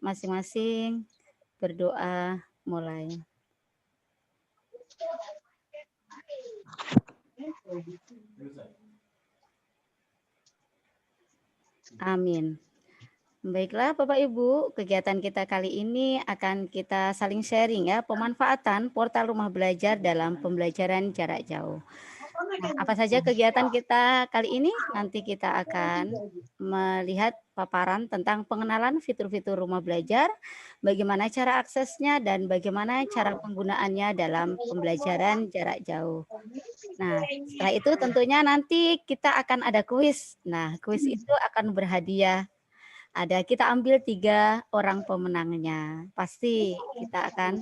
masing-masing berdoa mulai. Amin. Baiklah Bapak Ibu, kegiatan kita kali ini akan kita saling sharing ya, pemanfaatan portal rumah belajar dalam pembelajaran jarak jauh. Nah, apa saja kegiatan kita kali ini? Nanti kita akan melihat paparan tentang pengenalan fitur-fitur rumah belajar, bagaimana cara aksesnya, dan bagaimana cara penggunaannya dalam pembelajaran jarak jauh. Nah, setelah itu tentunya nanti kita akan ada kuis. Nah, kuis itu akan berhadiah. Kita ambil 3 orang pemenangnya. Pasti kita akan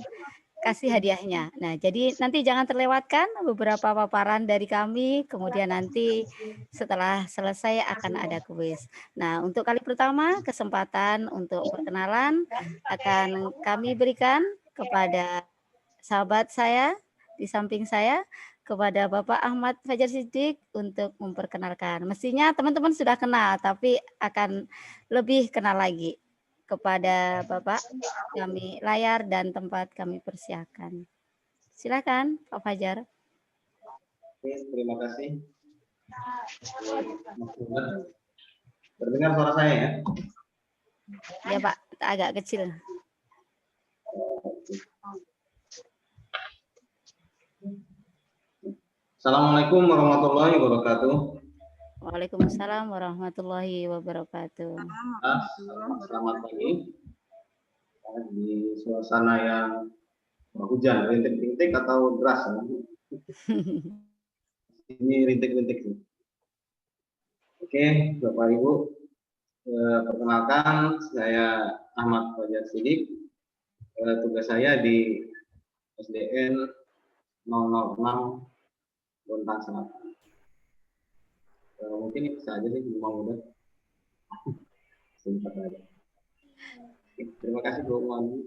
kasih hadiahnya. Nah, jadi nanti jangan terlewatkan beberapa paparan dari kami, kemudian nanti setelah selesai akan ada kuis. Nah, untuk kali pertama kesempatan untuk perkenalan akan kami berikan kepada sahabat saya di samping saya, kepada Bapak Ahmad Fajar Siddiq untuk memperkenalkan. Mestinya teman-teman sudah kenal, tapi akan lebih kenal lagi kepada Bapak. Kami layar dan tempat kami persiapkan. Silakan Pak Fajar. Oke, terima kasih. Terdengar suara saya ya? Ya Pak, agak kecil. Assalamualaikum warahmatullahi wabarakatuh. Waalaikumsalam warahmatullahi wabarakatuh. Selamat pagi. Di suasana yang hujan, rintik-rintik atau deras? Ini rintik-rintik. Oke, Bapak Ibu, perkenalkan saya Ahmad Fajar Siddiq. Tugas saya di SDN 006 Bontang Selatan. Mungkin itu saja sih, mau mudah. Singkat aja. Terima kasih Bu Muhammad.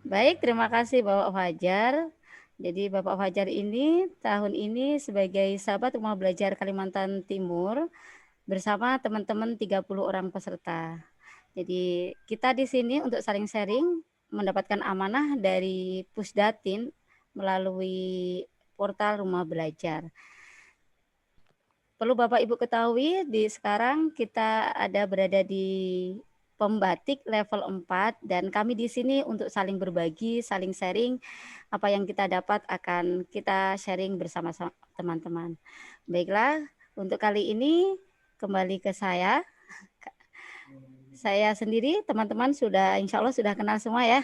Baik, terima kasih Bapak Fajar. Jadi Bapak Fajar ini tahun ini sebagai sahabat rumah belajar Kalimantan Timur bersama teman-teman 30 orang peserta. Jadi kita di sini untuk saling sharing mendapatkan amanah dari Pusdatin melalui portal rumah belajar. Perlu Bapak Ibu ketahui sekarang kita berada di pembatik level 4 dan kami di sini untuk saling berbagi, saling sharing apa yang kita dapat akan kita sharing bersama teman-teman. Baiklah, untuk kali ini kembali ke saya. Saya sendiri, teman-teman insya Allah sudah kenal semua ya.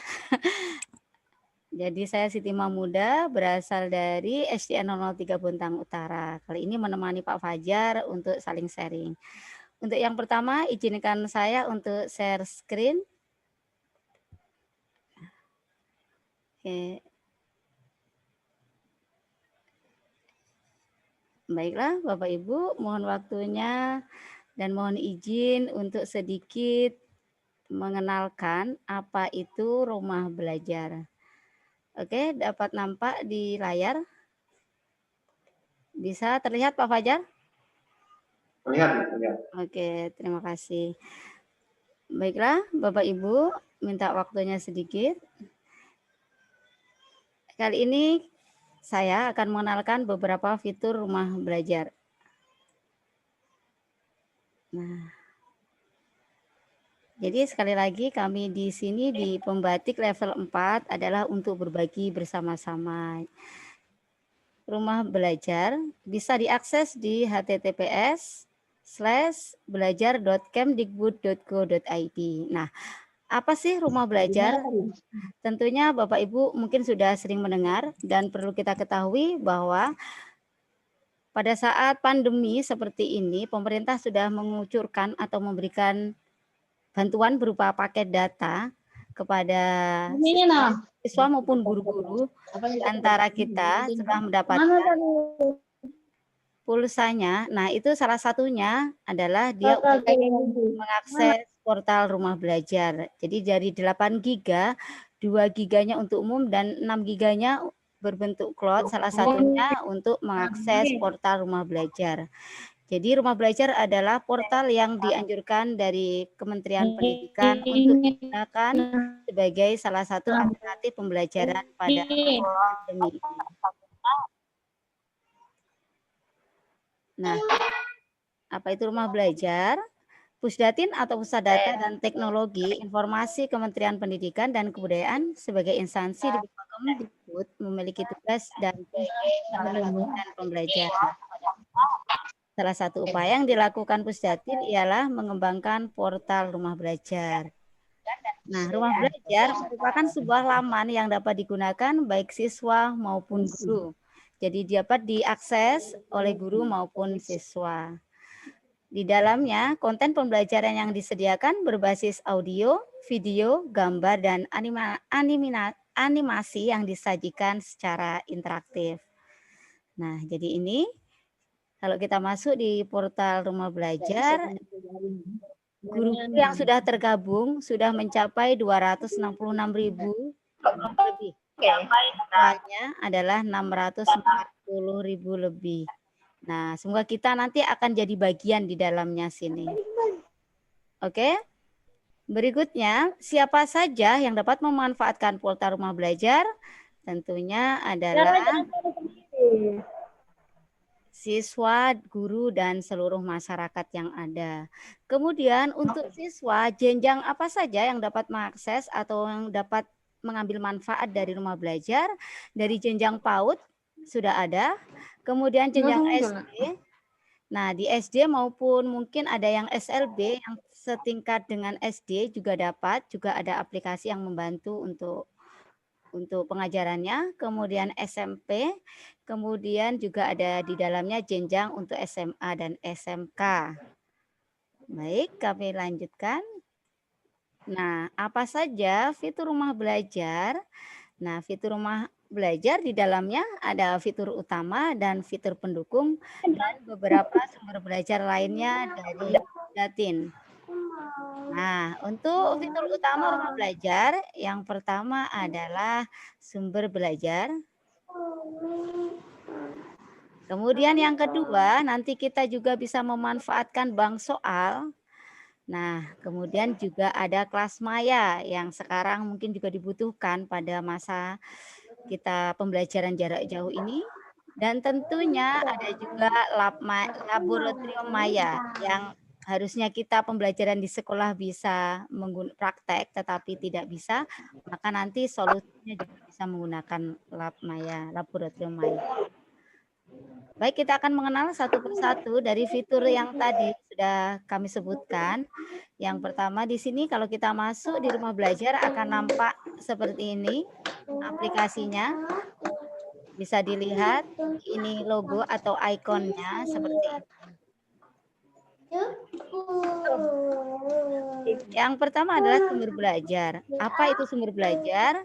Jadi saya Siti Mahmuda berasal dari SDN 003 Bontang Utara. Kali ini menemani Pak Fajar untuk saling sharing. Untuk yang pertama, izinkan saya untuk share screen. Oke. Baiklah, Bapak Ibu, mohon waktunya dan mohon izin untuk sedikit mengenalkan apa itu rumah belajar. Oke, dapat nampak di layar? Bisa terlihat Pak Fajar? Terlihat. Oke, terima kasih. Baiklah, Bapak Ibu, minta waktunya sedikit. Kali ini saya akan mengenalkan beberapa fitur rumah belajar. Nah, jadi sekali lagi kami di sini di pembatik level 4 adalah untuk berbagi bersama-sama. Rumah belajar bisa diakses di https://belajar.kemdikbud.go.id. Nah, apa sih rumah belajar? Tentunya Bapak Ibu mungkin sudah sering mendengar dan perlu kita ketahui bahwa pada saat pandemi seperti ini, pemerintah sudah mengucurkan atau memberikan bantuan berupa paket data kepada siswa maupun guru-guru antara kita setelah mendapatkan pulsanya. Nah, itu salah satunya adalah dia untuk mengakses portal rumah belajar. Jadi dari 8 giga, 2 giganya untuk umum dan 6 giganya berbentuk cloud, salah satunya untuk mengakses portal rumah belajar. Jadi Rumah Belajar adalah portal yang dianjurkan dari Kementerian Pendidikan untuk digunakan sebagai salah satu alternatif pembelajaran pada masa pandemi ini. Nah, apa itu Rumah Belajar? Pusdatin atau Pusat Data dan Teknologi Informasi Kementerian Pendidikan dan Kebudayaan sebagai instansi di bawah Kemdikbud memiliki tugas dan fungsi pendampingan dan pembelajaran. Salah satu upaya yang dilakukan Pusdatin ialah mengembangkan portal Rumah Belajar. Nah, Rumah Belajar merupakan sebuah laman yang dapat digunakan baik siswa maupun guru. Jadi dapat diakses oleh guru maupun siswa. Di dalamnya, konten pembelajaran yang disediakan berbasis audio, video, gambar, dan animasi yang disajikan secara interaktif. Nah, jadi ini kalau kita masuk di portal Rumah Belajar, guru-guru yang sudah tergabung sudah mencapai 266.000 lebih. Siswanya adalah 640.000 lebih. Nah, semoga kita nanti akan jadi bagian di dalamnya sini. Oke. Berikutnya, siapa saja yang dapat memanfaatkan portal Rumah Belajar? Tentunya adalah siswa, guru, dan seluruh masyarakat yang ada. Kemudian untuk siswa, jenjang apa saja yang dapat mengakses atau yang dapat mengambil manfaat dari Rumah Belajar? Dari jenjang PAUD sudah ada, kemudian jenjang SD. Nah, di SD maupun mungkin ada yang SLB yang setingkat dengan SD juga dapat, juga ada aplikasi yang membantu untuk pengajarannya. Kemudian SMP, kemudian juga ada di dalamnya jenjang untuk SMA dan SMK. Baik, kami lanjutkan. Nah, apa saja fitur Rumah Belajar? Nah, fitur Rumah Belajar di dalamnya ada fitur utama dan fitur pendukung dan beberapa sumber belajar lainnya dari Datin. Nah, untuk fitur utama Rumah Belajar, yang pertama adalah sumber belajar. Kemudian yang kedua, nanti kita juga bisa memanfaatkan bank soal. Nah, kemudian juga ada kelas maya yang sekarang mungkin juga dibutuhkan pada masa kita pembelajaran jarak jauh ini. Dan tentunya ada juga laboratorium maya yang harusnya kita pembelajaran di sekolah bisa menggunakan praktek tetapi tidak bisa, maka nanti solusinya juga bisa menggunakan laboratorium maya. Baik, kita akan mengenal satu persatu dari fitur yang tadi sudah kami sebutkan. Yang pertama di sini kalau kita masuk di Rumah Belajar akan nampak seperti ini aplikasinya. Bisa dilihat ini logo atau ikonnya seperti ini. Yang pertama adalah sumber belajar. Apa itu sumber belajar?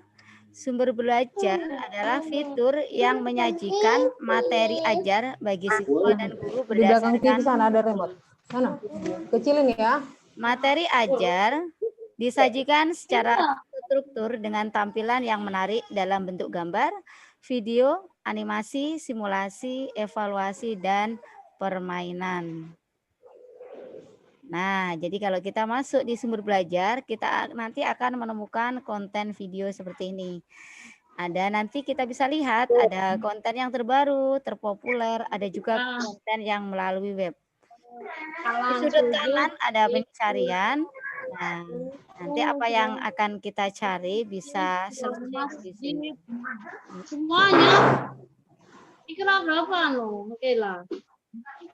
Sumber belajar adalah fitur yang menyajikan materi ajar bagi siswa dan guru Di belakang TV berdasarkan sana ada remote. Sana, kecilin ya. materi ajar disajikan secara terstruktur dengan tampilan yang menarik dalam bentuk gambar, video, animasi, simulasi, evaluasi, dan permainan. Nah, jadi kalau kita masuk di sumber belajar, kita nanti akan menemukan konten video seperti ini. Ada nanti kita bisa lihat ada konten yang terbaru, terpopuler, ada juga konten yang melalui web. Di sudut kanan ada pencarian. Nah, nanti apa yang akan kita cari bisa searching di sini. Semuanya. Ikra berapa lo? Oke lah.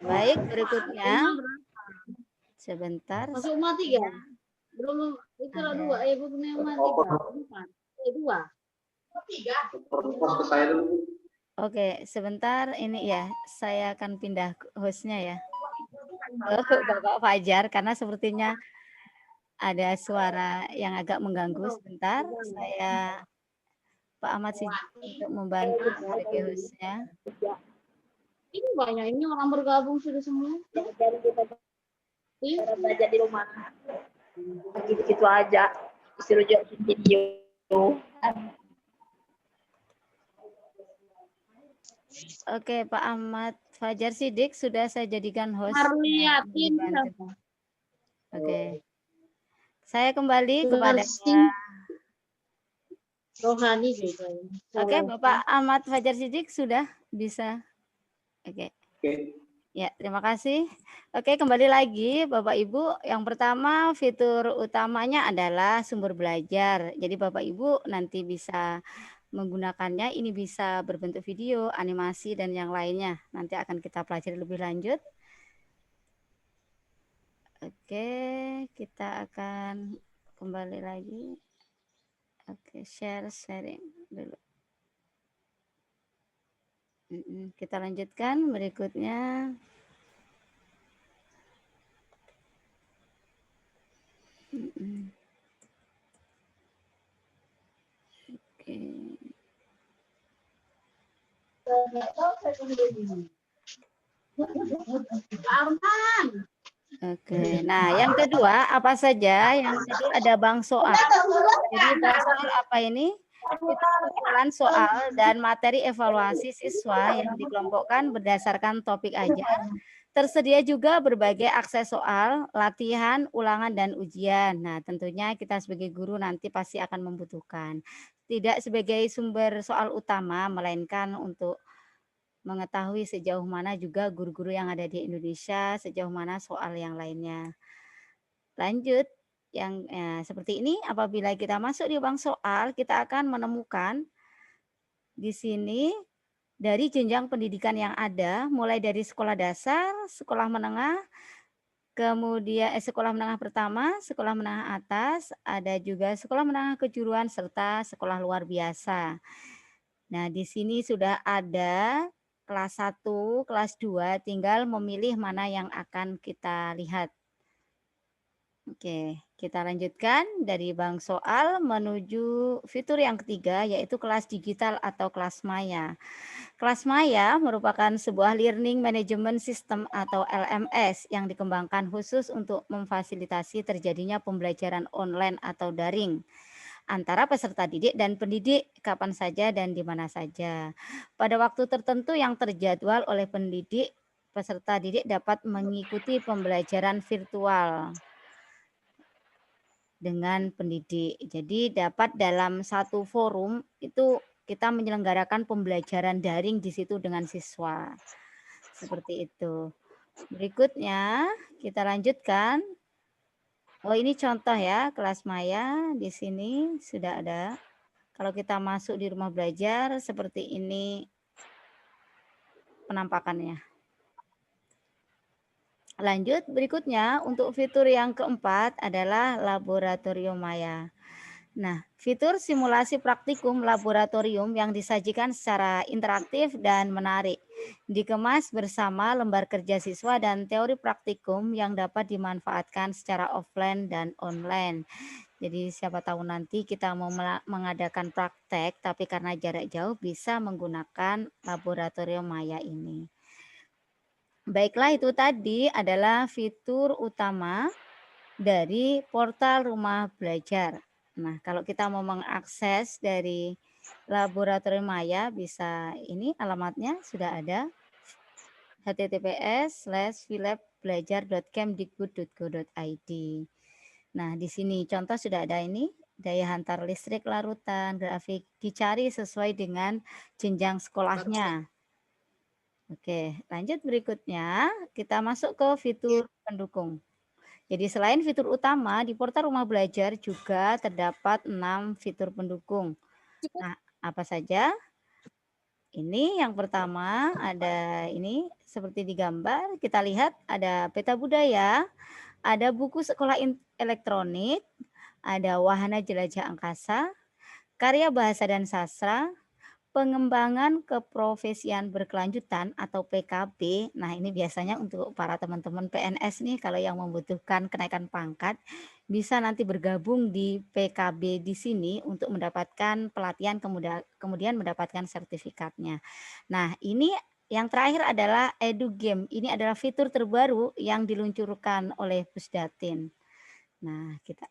Baik, berikutnya. Sebentar. Masuk mati ya? Belum Ikra 2, belum mati kan? 2. 3. Oke, sebentar ini ya, saya akan pindah hostnya ya. Bapak Fajar, karena sepertinya ada suara yang agak mengganggu. Sebentar, saya Pak Ahmad sih untuk membantu sebagai hostnya. Ini banyak, ini orang bergabung sudah semua. Cara belajar di rumah. Gitu-gitu aja. Disuruh jokin video. Oke, Pak Ahmad Fajar Sidik sudah saya jadikan host. Baru liatin Dibantu. Oke. Saya kembali dengan kepada rohani juga. Oke, Bapak Ahmad Fajar Sidik sudah bisa. Oke. Oke. Ya, terima kasih. Oke, kembali lagi Bapak Ibu. Yang pertama fitur utamanya adalah sumber belajar. Jadi Bapak Ibu nanti bisa menggunakannya, ini bisa berbentuk video, animasi, dan yang lainnya. Nanti akan kita pelajari lebih lanjut. Oke, kita akan kembali lagi. Oke, sharing dulu. Kita lanjutkan berikutnya. Oke. Arman. Oke, nah yang kedua apa saja? Yang kedua ada bank soal. Jadi bank soal apa ini? Itu kumpulan soal dan materi evaluasi siswa yang dikelompokkan berdasarkan topik ajar. Tersedia juga berbagai akses soal, latihan, ulangan, dan ujian. Nah, tentunya kita sebagai guru nanti pasti akan membutuhkan. Tidak sebagai sumber soal utama, melainkan untuk mengetahui sejauh mana juga guru-guru yang ada di Indonesia, sejauh mana soal yang lainnya. Lanjut, yang seperti ini, apabila kita masuk di bank soal, kita akan menemukan di sini dari jenjang pendidikan yang ada, mulai dari sekolah dasar, sekolah menengah, kemudian sekolah menengah pertama, sekolah menengah atas, ada juga sekolah menengah kejuruan, serta sekolah luar biasa. Nah, di sini sudah ada kelas 1, kelas 2, tinggal memilih mana yang akan kita lihat. Oke, kita lanjutkan dari bank soal menuju fitur yang ketiga, yaitu kelas digital atau kelas maya. Kelas maya merupakan sebuah learning management system atau LMS yang dikembangkan khusus untuk memfasilitasi terjadinya pembelajaran online atau daring antara peserta didik dan pendidik kapan saja dan di mana saja. Pada waktu tertentu yang terjadwal oleh pendidik, peserta didik dapat mengikuti pembelajaran virtual dengan pendidik. Jadi dapat dalam satu forum itu kita menyelenggarakan pembelajaran daring di situ dengan siswa. Seperti itu. Berikutnya kita lanjutkan. Oh, ini contoh ya kelas maya di sini sudah ada. Kalau kita masuk di rumah belajar seperti ini penampakannya. Lanjut, berikutnya untuk fitur yang keempat adalah laboratorium maya. Nah, fitur simulasi praktikum laboratorium yang disajikan secara interaktif dan menarik. Dikemas bersama lembar kerja siswa dan teori praktikum yang dapat dimanfaatkan secara offline dan online. Jadi siapa tahu nanti kita mau mengadakan praktek, tapi karena jarak jauh bisa menggunakan laboratorium maya ini. Baiklah, itu tadi adalah fitur utama dari portal Rumah Belajar. Nah, kalau kita mau mengakses dari laboratorium maya, bisa ini alamatnya sudah ada, https://vilabbelajar.kemdikbud.go.id. Nah, di sini contoh sudah ada ini, daya hantar listrik larutan, grafik dicari sesuai dengan jenjang sekolahnya. Oke, lanjut berikutnya kita masuk ke fitur pendukung. Jadi selain fitur utama, di portal Rumah Belajar juga terdapat 6 fitur pendukung. Nah, apa saja? Ini yang pertama ada ini seperti di gambar, kita lihat ada peta budaya, ada buku sekolah elektronik, ada wahana jelajah angkasa, karya bahasa dan sastra, pengembangan keprofesian berkelanjutan atau PKB. Nah, ini biasanya untuk para teman-teman PNS nih, kalau yang membutuhkan kenaikan pangkat, bisa nanti bergabung di PKB di sini untuk mendapatkan pelatihan, kemudian mendapatkan sertifikatnya. Nah, ini yang terakhir adalah EduGame. Ini adalah fitur terbaru yang diluncurkan oleh Pusdatin. Nah, kita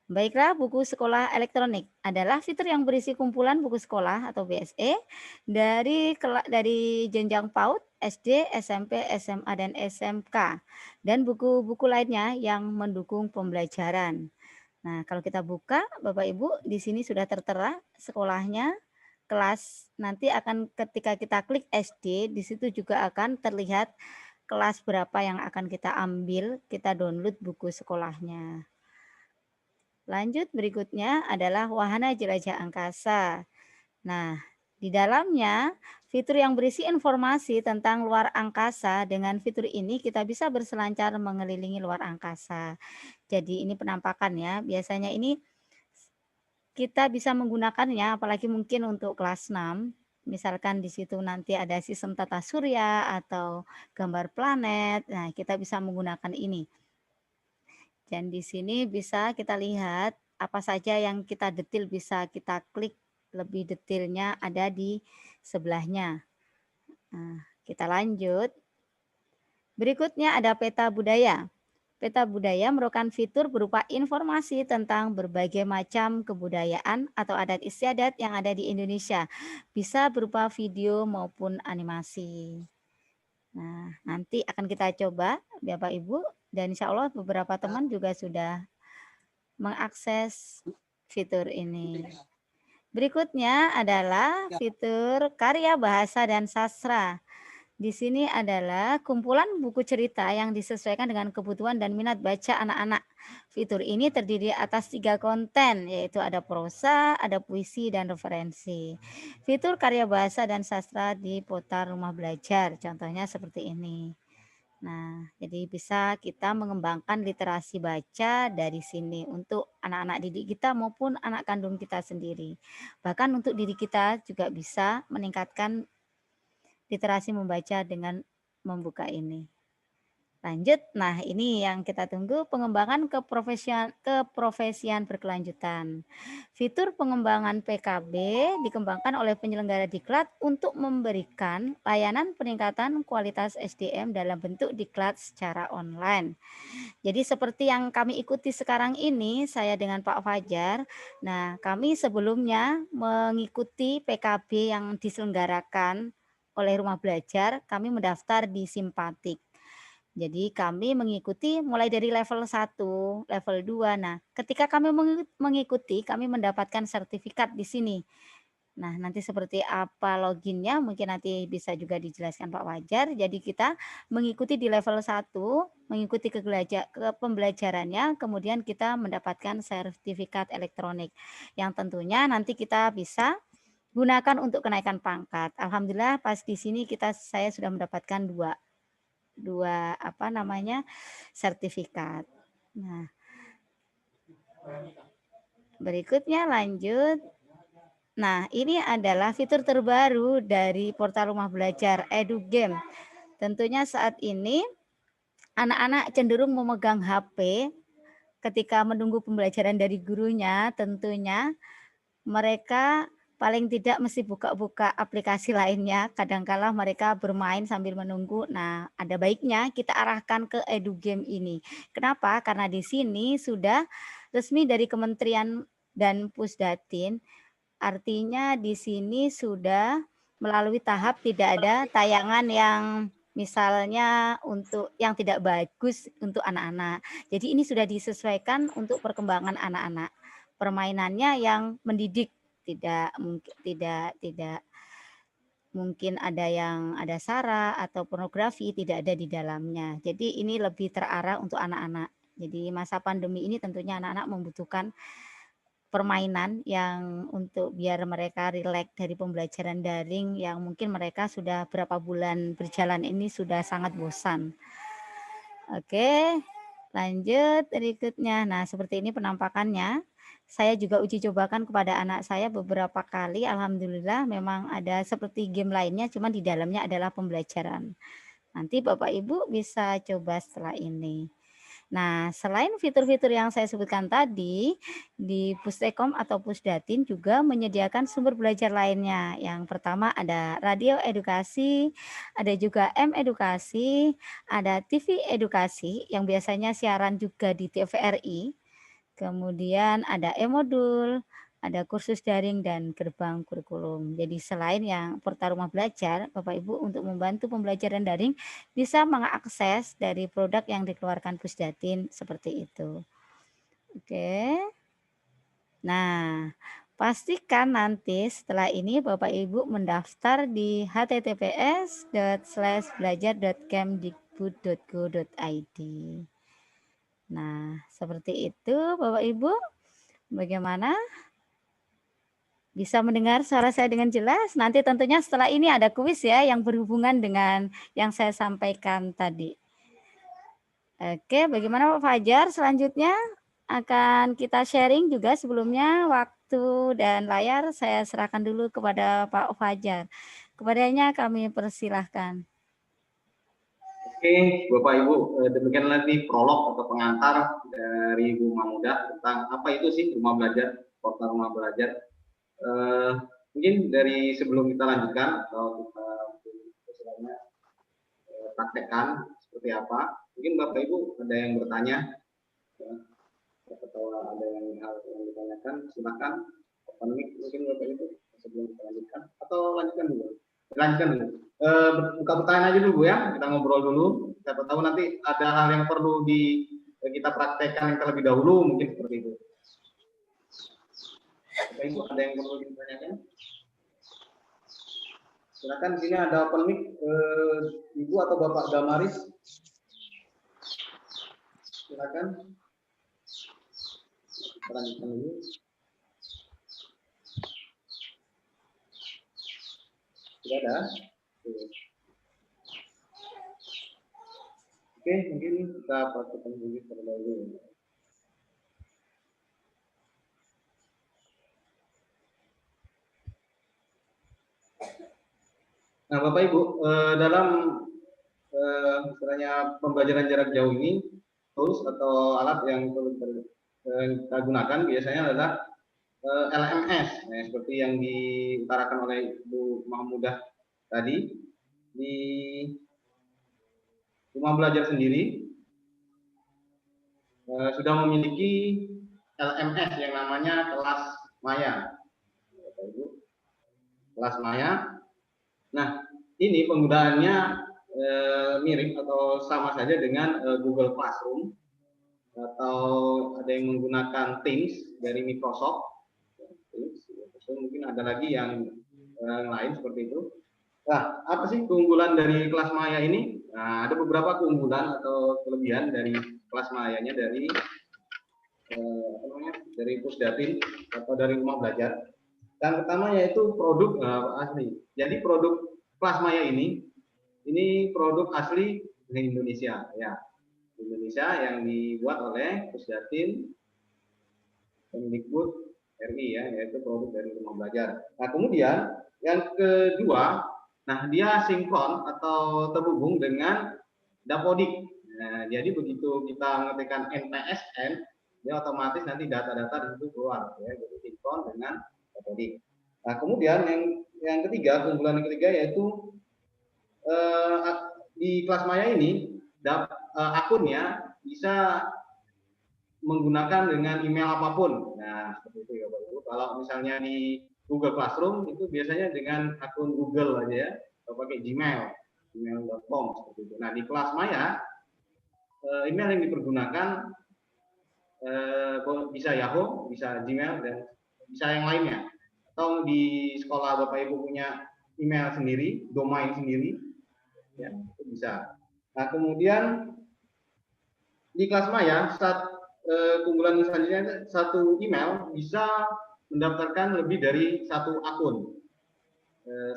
Baiklah, buku sekolah elektronik adalah fitur yang berisi kumpulan buku sekolah atau BSE dari jenjang PAUD, SD, SMP, SMA, dan SMK, dan buku-buku lainnya yang mendukung pembelajaran. Nah, kalau kita buka, Bapak Ibu, di sini sudah tertera sekolahnya, kelas. Nanti akan ketika kita klik SD, di situ juga akan terlihat kelas berapa yang akan kita ambil, kita download buku sekolahnya. Lanjut, berikutnya adalah wahana jelajah angkasa. Nah, di dalamnya fitur yang berisi informasi tentang luar angkasa. Dengan fitur ini kita bisa berselancar mengelilingi luar angkasa. Jadi ini penampakannya. Biasanya ini kita bisa menggunakannya apalagi mungkin untuk kelas 6. Misalkan di situ nanti ada sistem tata surya atau gambar planet. Nah, kita bisa menggunakan ini. Dan di sini bisa kita lihat apa saja yang kita detil bisa kita klik lebih detailnya ada di sebelahnya. Nah, kita lanjut. Berikutnya ada peta budaya. Peta budaya merupakan fitur berupa informasi tentang berbagai macam kebudayaan atau adat istiadat yang ada di Indonesia. Bisa berupa video maupun animasi. Nah, nanti akan kita coba Bapak Ibu, dan insya Allah beberapa teman juga sudah mengakses fitur ini. Berikutnya adalah fitur karya bahasa dan sastra. Di sini adalah kumpulan buku cerita yang disesuaikan dengan kebutuhan dan minat baca anak-anak. Fitur ini terdiri atas 3 konten, yaitu ada prosa, ada puisi, dan referensi. Fitur karya bahasa dan sastra di portal Rumah Belajar, contohnya seperti ini. Nah, jadi bisa kita mengembangkan literasi baca dari sini untuk anak-anak didik kita maupun anak kandung kita sendiri. Bahkan untuk diri kita juga bisa meningkatkan literasi membaca dengan membuka ini. Lanjut, nah ini yang kita tunggu, pengembangan keprofesian berkelanjutan. Fitur pengembangan PKB dikembangkan oleh penyelenggara diklat untuk memberikan layanan peningkatan kualitas SDM dalam bentuk diklat secara online. Jadi seperti yang kami ikuti sekarang ini, saya dengan Pak Fajar, nah kami sebelumnya mengikuti PKB yang diselenggarakan oleh Rumah Belajar, kami mendaftar di Simpatik. Jadi kami mengikuti mulai dari level 1, level 2. Nah, ketika kami mengikuti, kami mendapatkan sertifikat di sini. Nah, nanti seperti apa loginnya mungkin nanti bisa juga dijelaskan Pak Wajar. Jadi kita mengikuti di level 1, mengikuti ke pembelajarannya, kemudian kita mendapatkan sertifikat elektronik. Yang tentunya nanti kita bisa gunakan untuk kenaikan pangkat. Alhamdulillah pas di sini saya sudah mendapatkan dua sertifikat. Nah, berikutnya lanjut. Nah, ini adalah fitur terbaru dari portal Rumah Belajar EduGame. Tentunya saat ini anak-anak cenderung memegang HP ketika menunggu pembelajaran dari gurunya. Tentunya mereka paling tidak mesti buka-buka aplikasi lainnya. Kadangkala mereka bermain sambil menunggu. Nah, ada baiknya kita arahkan ke EduGame ini. Kenapa? Karena di sini sudah resmi dari Kementerian dan Pusdatin. Artinya di sini sudah melalui tahap tidak ada tayangan yang misalnya untuk yang tidak bagus untuk anak-anak. Jadi ini sudah disesuaikan untuk perkembangan anak-anak. Permainannya yang mendidik, tidak mungkin ada sara atau pornografi, tidak ada di dalamnya. Jadi ini lebih terarah untuk anak-anak. Jadi masa pandemi ini tentunya anak-anak membutuhkan permainan yang untuk biar mereka rileks dari pembelajaran daring yang mungkin mereka sudah berapa bulan berjalan ini sudah sangat bosan. Oke, lanjut berikutnya. Nah, seperti ini penampakannya. Saya juga uji cobakan kepada anak saya beberapa kali. Alhamdulillah memang ada seperti game lainnya, cuma di dalamnya adalah pembelajaran. Nanti Bapak Ibu bisa coba setelah ini. Nah, selain fitur-fitur yang saya sebutkan tadi, di Pustekom atau Pusdatin juga menyediakan sumber belajar lainnya. Yang pertama ada radio edukasi, ada juga M-edukasi, ada TV edukasi yang biasanya siaran juga di TVRI. kemudian ada e-modul, ada kursus daring dan gerbang kurikulum. Jadi selain yang portal rumah belajar, Bapak Ibu untuk membantu pembelajaran daring bisa mengakses dari produk yang dikeluarkan Pusdatin seperti itu. Oke. Nah, pastikan nanti setelah ini Bapak Ibu mendaftar di https://belajar.kemdikbud.go.id. Nah, seperti itu Bapak Ibu. Bagaimana? Bisa mendengar suara saya dengan jelas? Nanti tentunya setelah ini ada kuis ya yang berhubungan dengan yang saya sampaikan tadi. Oke, bagaimana Pak Fajar? Selanjutnya akan kita sharing juga. Sebelumnya waktu dan layar saya serahkan dulu kepada Pak Fajar. Kepadanya kami persilahkan. Oke, Bapak Ibu, demikianlah nanti prolog atau pengantar dari Bu Mamudah tentang apa itu sih rumah belajar, portal rumah belajar. Mungkin dari sebelum kita lanjutkan atau kita istilahnya praktekkan seperti apa, mungkin Bapak Ibu ada yang bertanya atau ada yang hal yang ditanyakan, silakan open mic mungkin Bapak Ibu sebelum kita lanjutkan atau lanjutkan dulu. Buka pertanyaan aja dulu Bu ya, kita ngobrol dulu. Siapa tahu nanti ada hal yang perlu kita praktekkan yang terlebih dahulu, mungkin seperti itu. Bapak Ibu ada yang perlu ditanyakan? Silakan, di sini ada open mic, Ibu atau Bapak Damaris. Silakan. Kita lanjutkan dulu. Sudah ada? Oke, mungkin kita praktekkan dulu terlebih dahulu. Nah, Bapak Ibu, dalam istilahnya pembelajaran jarak jauh ini, tools atau alat yang perlu kita gunakan biasanya adalah LMS, nah, seperti yang diutarakan oleh Bu Mahmudah tadi. Di rumah belajar sendiri sudah memiliki LMS yang namanya kelas maya. Bapak Ibu, kelas maya. Nah, ini penggunaannya mirip atau sama saja dengan Google Classroom, atau ada yang menggunakan Teams dari Microsoft. Mungkin ada lagi yang lain seperti itu. Nah, apa sih keunggulan dari kelas maya ini? Nah, ada beberapa keunggulan atau kelebihan dari kelas mayanya dari Pusdatin atau dari rumah belajar. Yang pertama yaitu produk asli. Jadi produk kelas maya ini produk asli dari Indonesia ya. Indonesia yang dibuat oleh Pusdatin Kemdikbud RI ya, yaitu produk dari rumah belajar. Nah, kemudian yang kedua, nah dia sinkron atau terhubung dengan Dapodik. Nah, jadi begitu kita mengetikkan NPSN, dia otomatis nanti data-data di situ keluar ya, jadi sinkron dengan Dapodik. Nah, kemudian yang ketiga, keunggulan yang ketiga yaitu di kelas maya ini akunnya bisa menggunakan dengan email apapun. Nah, seperti itu ya Bapak Ibu. Kalau misalnya di Google Classroom itu biasanya dengan akun Google aja ya, atau pakai gmail.com seperti itu. Nah, di kelas maya email yang dipergunakan bisa Yahoo, bisa Gmail, dan bisa yang lainnya. Atau di sekolah Bapak Ibu punya email sendiri, domain sendiri, ya, itu bisa. Nah, kemudian di kelas maya, keunggulan selanjutnya, satu email bisa mendaftarkan lebih dari satu akun.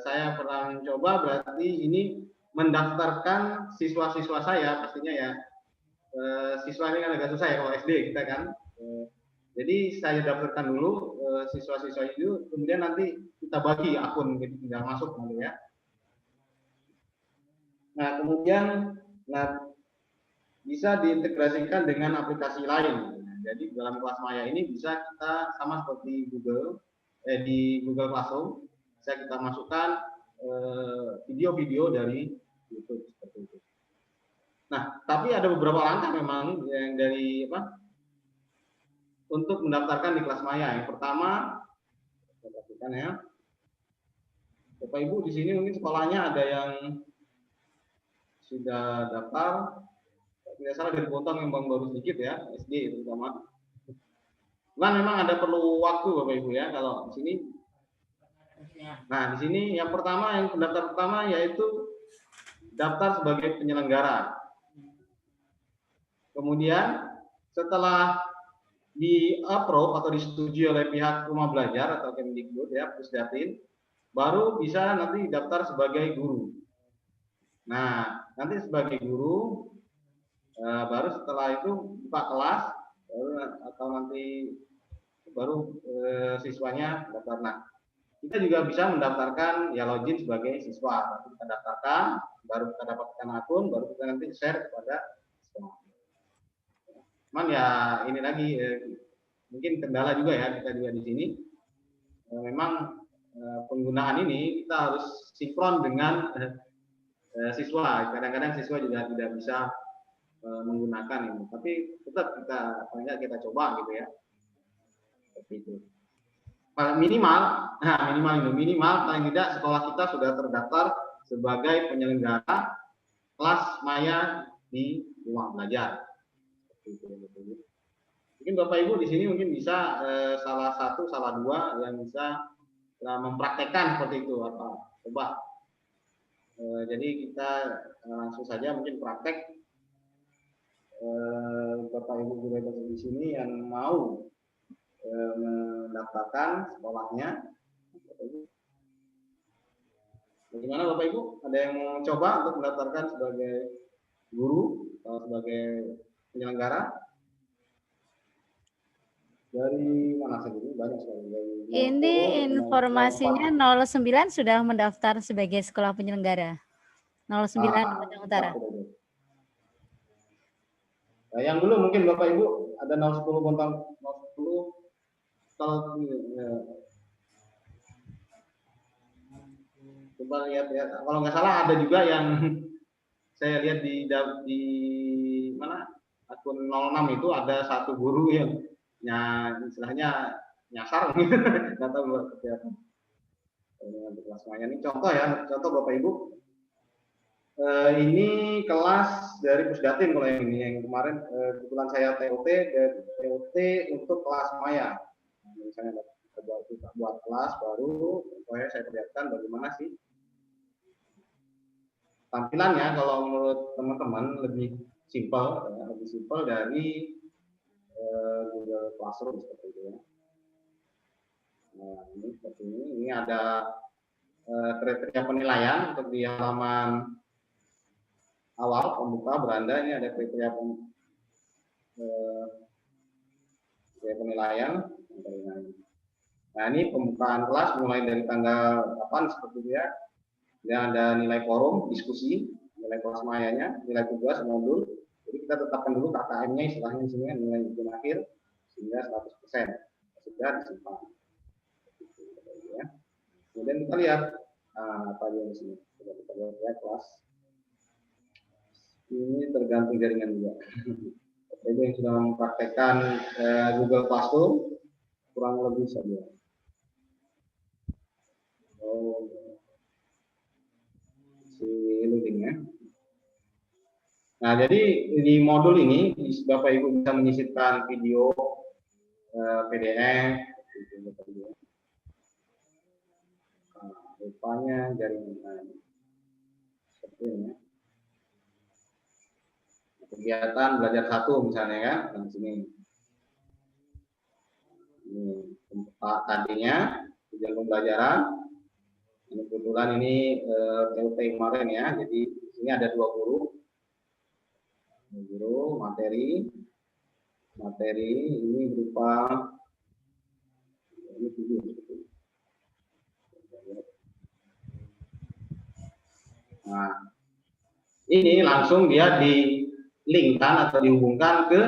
Saya pernah mencoba, berarti ini mendaftarkan siswa-siswa saya, pastinya ya. Siswa ini kan agak susah ya kalau SD kita kan. Jadi saya daftarkan dulu siswa-siswa itu, kemudian nanti kita bagi akun, gitu, tinggal masuk gitu ya. Nah, kemudian bisa diintegrasikan dengan aplikasi lain. Nah, jadi dalam kelas maya ini bisa kita sama seperti di Google Classroom, bisa kita masukkan video-video dari YouTube seperti itu. Nah, tapi ada beberapa langkah memang yang dari untuk mendaftarkan di kelas maya. Yang pertama, kita perhatikan ya. Bapak Ibu di sini mungkin sekolahnya ada yang sudah daftar, tidak salah dari Bontang yang baru sedikit ya, SD terutama. Cuman memang ada perlu waktu Bapak Ibu ya kalau di sini. Nah, di sini yang pertama, yang pendaftar pertama yaitu daftar sebagai penyelenggara. Kemudian setelah di-approve atau disetujui oleh pihak rumah belajar atau Kemdikbud ya, Pusdatin, baru bisa nanti daftar sebagai guru. Nah, nanti sebagai guru, baru setelah itu buka kelas, atau nanti baru siswanya daftar. Nah, kita juga bisa mendaftarkan ya login sebagai siswa. Nanti kita daftarkan, baru kita dapatkan akun, baru kita nanti share kepada siswa. Cuman ya ini lagi mungkin kendala juga ya kita juga di sini. Memang penggunaan ini kita harus sinkron dengan siswa. Kadang-kadang siswa juga tidak bisa menggunakan ini, tapi tetap kita paling nggak kita coba gitu ya. Seperti itu. Minimal paling tidak sekolah kita sudah terdaftar sebagai penyelenggara kelas maya di rumah belajar. Mungkin Bapak Ibu di sini mungkin bisa salah satu, salah dua yang bisa mempraktekkan seperti itu apa coba. Jadi kita langsung saja mungkin praktek. Bapak Ibu guru di sini yang mau mendaftarkan sekolahnya. Bagaimana Bapak Ibu? Ada yang mau coba untuk mendaftarkan sebagai guru atau sebagai penyelenggara? Dari mana saja? Banyak sekali. Ini informasinya 09 sudah mendaftar sebagai sekolah penyelenggara. 09 Padang Utara. Nah, yang dulu mungkin Bapak Ibu ada 010 Bontang 010 kalau coba lihat ya. Kalau nggak salah ada juga yang saya lihat di mana akun 06 itu ada satu guru yang istilahnya nyasar nggak tahu buat kegiatan kelas maya. Ini contoh ya, contoh Bapak Ibu. Ini kelas dari Pusdatin kalau yang ini, yang kemarin kebetulan saya TOT dari TOT untuk kelas maya. Misalnya buat kelas baru, supaya saya perlihatkan bagaimana sih tampilannya. Kalau menurut teman-teman lebih simpel, dari Google Classroom seperti itu ya. Nah, ini seperti ini. Ini ada kriteria penilaian untuk di halaman awal pembuka beranda. Ini ada kriteria penilaian. Nah, ini pembukaan kelas mulai dari tanggal 8 seperti itu ya. Dan ada nilai forum, diskusi, nilai kelas mayanya, nilai tugas, modul. Jadi kita tetapkan dulu KKM-nya istilahnya di sini nilai ujian akhir sehingga 100%. Sudah disimpan. Ya. Kemudian kita lihat apa aja di sini. Coba kita lihat ya kelas. Ini tergantung jaringan juga. Jadi yang sudah mempraktekkan Google Classroom kurang lebih saja. Loading ya. Nah, jadi di modul ini Bapak Ibu bisa menyisipkan video, PDF, rupanya jaringan seperti ini. Kegiatan belajar 1 misalnya kan, di sini. Ini tadinya tujuan pembelajaran. Ini kebetulan ini TUT kemarin ya, jadi di sini ada 2 guru. Materi ini berupa ini video. Nah, ini langsung dia di-linkkan atau dihubungkan ke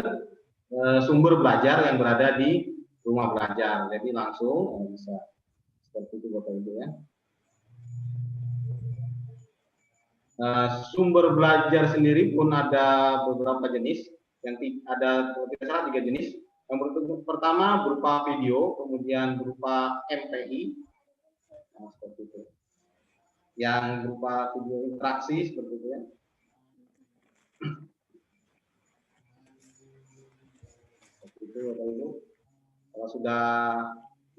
sumber belajar yang berada di rumah belajar. Jadi langsung bisa seperti itu Bapak Ibu ya. Sumber belajar sendiri pun ada beberapa jenis, yang ada tidak salah 3 jenis. Yang pertama berupa video, kemudian berupa MPI, nah, seperti itu. Yang berupa video interaksi seperti itu ya. Seperti itu Bapak Ibu. Kalau sudah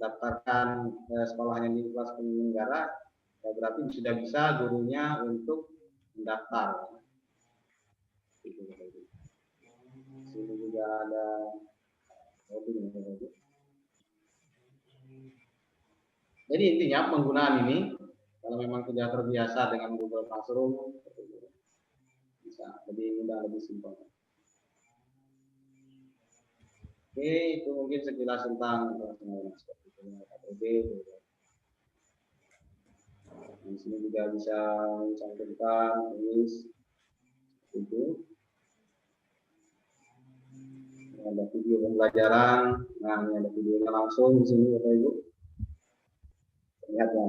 daftarkan sekolahnya di kelas penyelenggara, ya berarti sudah bisa gurunya untuk mendaftar. Itu Bapak Ibu. Di sini juga ada jadi intinya penggunaan ini kalau memang tidak terbiasa dengan Google Classroom bisa lebih mudah, lebih simpel. Oke, itu mungkin sekilas tentang seperti itu. Di sini juga bisa mencantumkan tulis itu. Ada video pembelajaran, nah ini ada videonya langsung di sini Bapak Ibu. Lihat ya.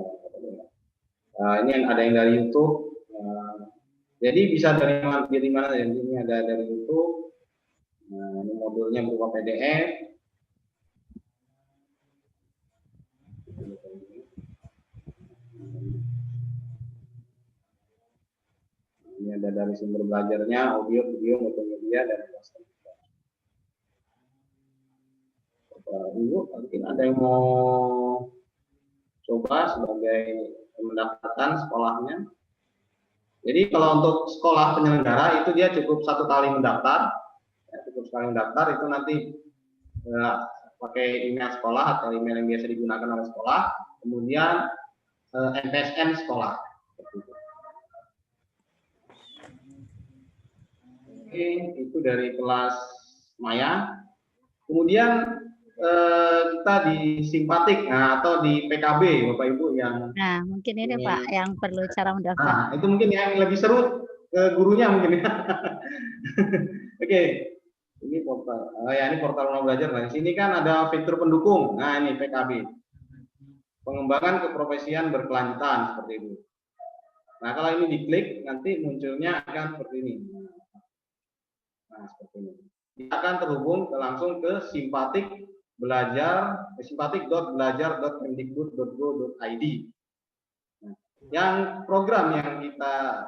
Nah, ini ada yang dari YouTube. Jadi bisa dari mana? Ini ada dari YouTube. Nah, ini modulnya berupa PDF. Ini ada dari sumber belajarnya, audio, video, multimedia, dan lain-lain. Ibu, mungkin ada yang mau coba sebagai mendaftarkan sekolahnya. Jadi kalau untuk sekolah penyelenggara itu dia cukup 1 kali mendaftar, ya, cukup sekali mendaftar itu nanti pakai email sekolah atau email yang biasa digunakan oleh sekolah, kemudian MPSN sekolah. Oke, itu dari kelas Maya. Kemudian kita di simpatik atau di PKB Bapak Ibu yang mungkin ini Pak yang perlu cara mendaftar. Nah, itu mungkin yang lebih seru ke gurunya mungkin ya. Oke. Ini portal. Ini portal Rumah Belajar. Nah, di sini kan ada fitur pendukung. Nah, ini PKB. Pengembangan keprofesian berkelanjutan seperti itu. Nah, kalau ini diklik nanti munculnya akan seperti ini. Nah, seperti ini. Dia akan terhubung langsung ke simpatik belajar simpatik.belajar.kemdikbud.go.id. Nah, yang program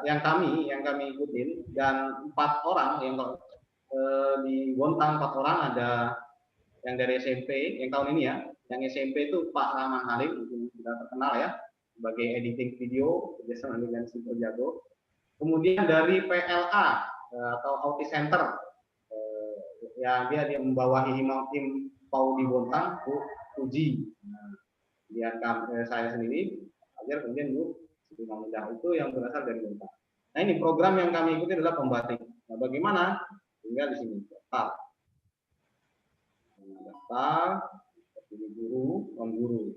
yang kami ikutin dan 4 orang yang di Bontang 4 orang ada yang dari SMP yang tahun ini ya. Yang SMP itu Pak Rahman Halim, mungkin sudah terkenal ya sebagai editing video kerjasama dengan Simple Jago. Kemudian dari PLA atau Autis Center ya dia membawahi tim Paudi Bontang, Uji. Nah, kemudian saya sendiri ajar kemudian Bu Siti Mamudah itu yang berasal dari Bontang. Nah ini program yang kami ikuti adalah pembatik. Nah bagaimana? Tinggal di sini daftar. Daftar seperti guru, non guru.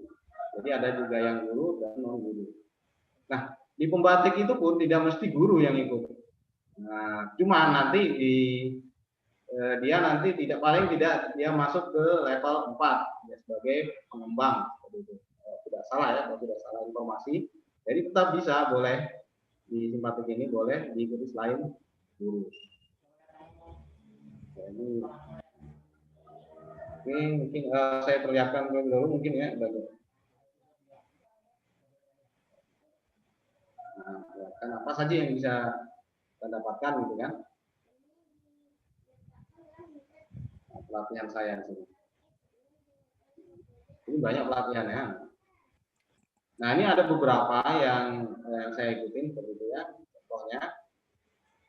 Jadi ada juga yang guru dan non guru. Nah di pembatik itu pun tidak mesti guru yang ikut. Nah cuma nanti dia nanti paling tidak dia masuk ke level 4 ya, sebagai pengembang tidak salah ya kalau tidak salah informasi. Jadi tetap bisa boleh di simpatik ini boleh diikuti selain guru. Jadi oke, mungkin saya perlihatkan dulu mungkin ya bagi. Nah, kan apa saja yang bisa kita dapatkan gitu kan? Pelatihan saya di sini. Ini banyak pelatihannya. Nah, ini ada beberapa yang saya ikutin seperti itu ya. Contohnya,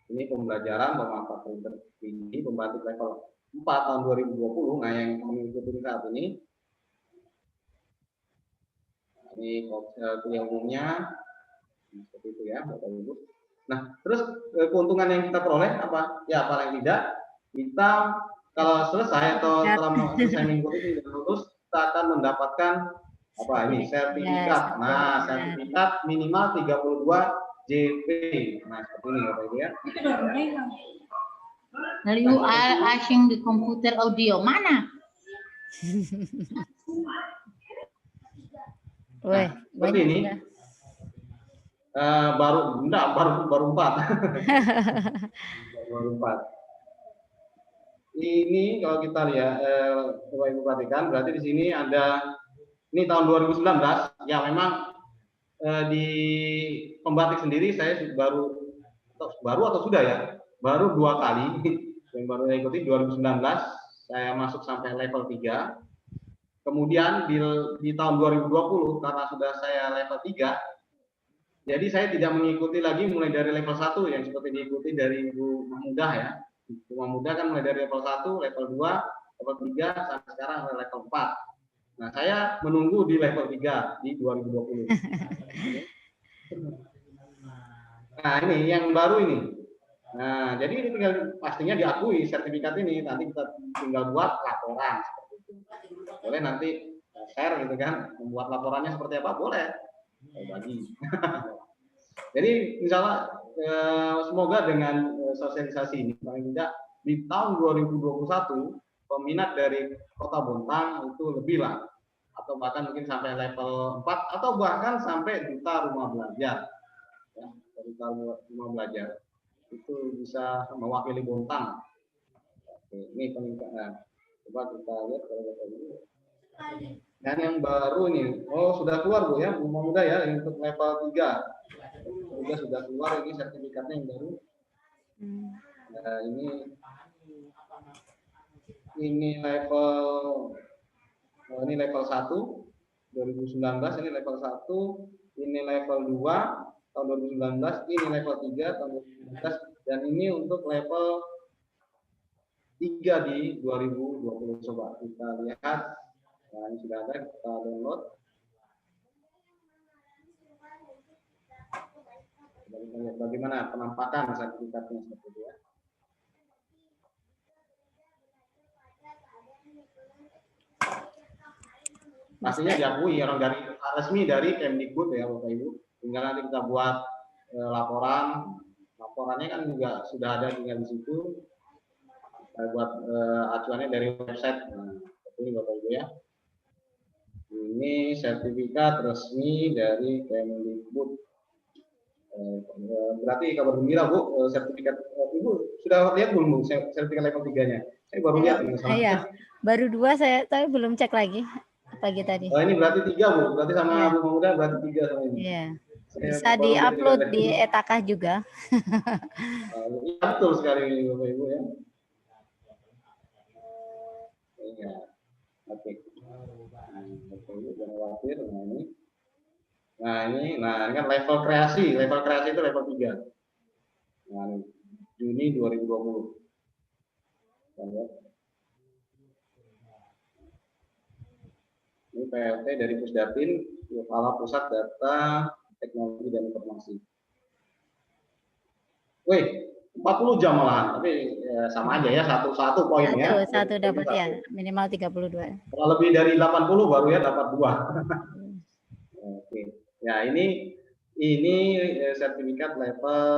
ini pembelajaran pemanfaatan tertinggi pembatik level 4 tahun 2020. Nah, yang kami ikutin saat ini. Nah, ini kuliah umumnya. Seperti itu ya, Bapak Ibu. Nah, terus keuntungan yang kita peroleh apa? Ya, paling tidak kita kalau selesai atau setelah selesai mengikuti dan lulus, kita akan mendapatkan apa ini sertifikat. Nah, sertifikat minimal 32 JP. Nah, seperti ini Bapak Ibu ya. Lalu asing di komputer audio mana? Nah, seperti ini. Baru 4. Baru 4. ini kalau kita lihat, Bapak Ibu perhatikan, berarti di sini ada, ini tahun 2019, ya memang di pembatik sendiri saya baru atau sudah ya, baru 2 kali yang baru saya ikuti. 2019 saya masuk sampai level 3. Kemudian di tahun 2020 karena sudah saya level 3, jadi saya tidak mengikuti lagi mulai dari level 1 yang seperti diikuti dari Ibu Mahmudah ya. Ibu Mahmudah kan mulai dari level 1, level 2, level 3 sampai sekarang level 4. Nah, saya menunggu di level 3 di 2020. Nah, ini yang baru ini. Nah, jadi ini tinggal pastinya diakui sertifikat ini. Nanti kita tinggal buat laporan seperti itu. Boleh nanti share gitu kan, membuat laporannya seperti apa boleh. Bagi. Jadi misalnya semoga dengan sosialisasi ini paling tidak di tahun 2021 peminat dari Kota Bontang itu lebih lah, atau bahkan mungkin sampai level 4 atau bahkan sampai duta rumah belajar ya, duta rumah belajar itu bisa mewakili Bontang. Oke, ini peningkatan. Coba kita lihat kalau kita ini. Dan yang baru ini, sudah keluar Bu ya, Bu Mahmudah ya, untuk level 3 sudah keluar ini sertifikatnya yang baru. Nah, ini level 1 2019, ini level 1, ini level 2 tahun 2019, ini level 3 tahun 2019, dan ini untuk level 3 di 2020. Coba kita lihat. Nah, ini sudah ada, kita download. Kita lihat bagaimana penampakan sertifikatnya seperti itu ya. Pastinya diakui orang dari resmi dari Kemdikbud ya Bapak Ibu. Tinggal nanti kita buat laporan. Laporannya kan juga sudah ada tinggal di situ. Kita buat acuannya dari website. Nah, seperti ini Bapak Ibu ya. Ini sertifikat resmi dari Kemdikbud. Berarti kabar gembira Bu, sertifikat Ibu sudah lihat belum Bu sertifikat level 3-nya? Saya baru lihat ini. Iya, baru 2 saya tapi belum cek lagi pagi tadi. Oh, ini berarti 3 Bu, berarti sama Bu Mahmudah berarti 3 sama ini. Iya. Bisa di-upload di Etakah juga. Iya, betul sekali Bapak Ibu ya. Iya. Oke. Jangan khawatir. Nah ini kan level kreasi itu level 3. Nah, ini, Juni 2020. Ini PLT dari Pusdatin, Kepala Pusat Data Teknologi dan Informasi. Wih, 40 jam malahan, tapi ya, sama aja ya, satu poin ya. Satu dapat ya, minimal 32. Kalau lebih dari 80 baru ya dapat 2. Oke. Ya, ini sertifikat level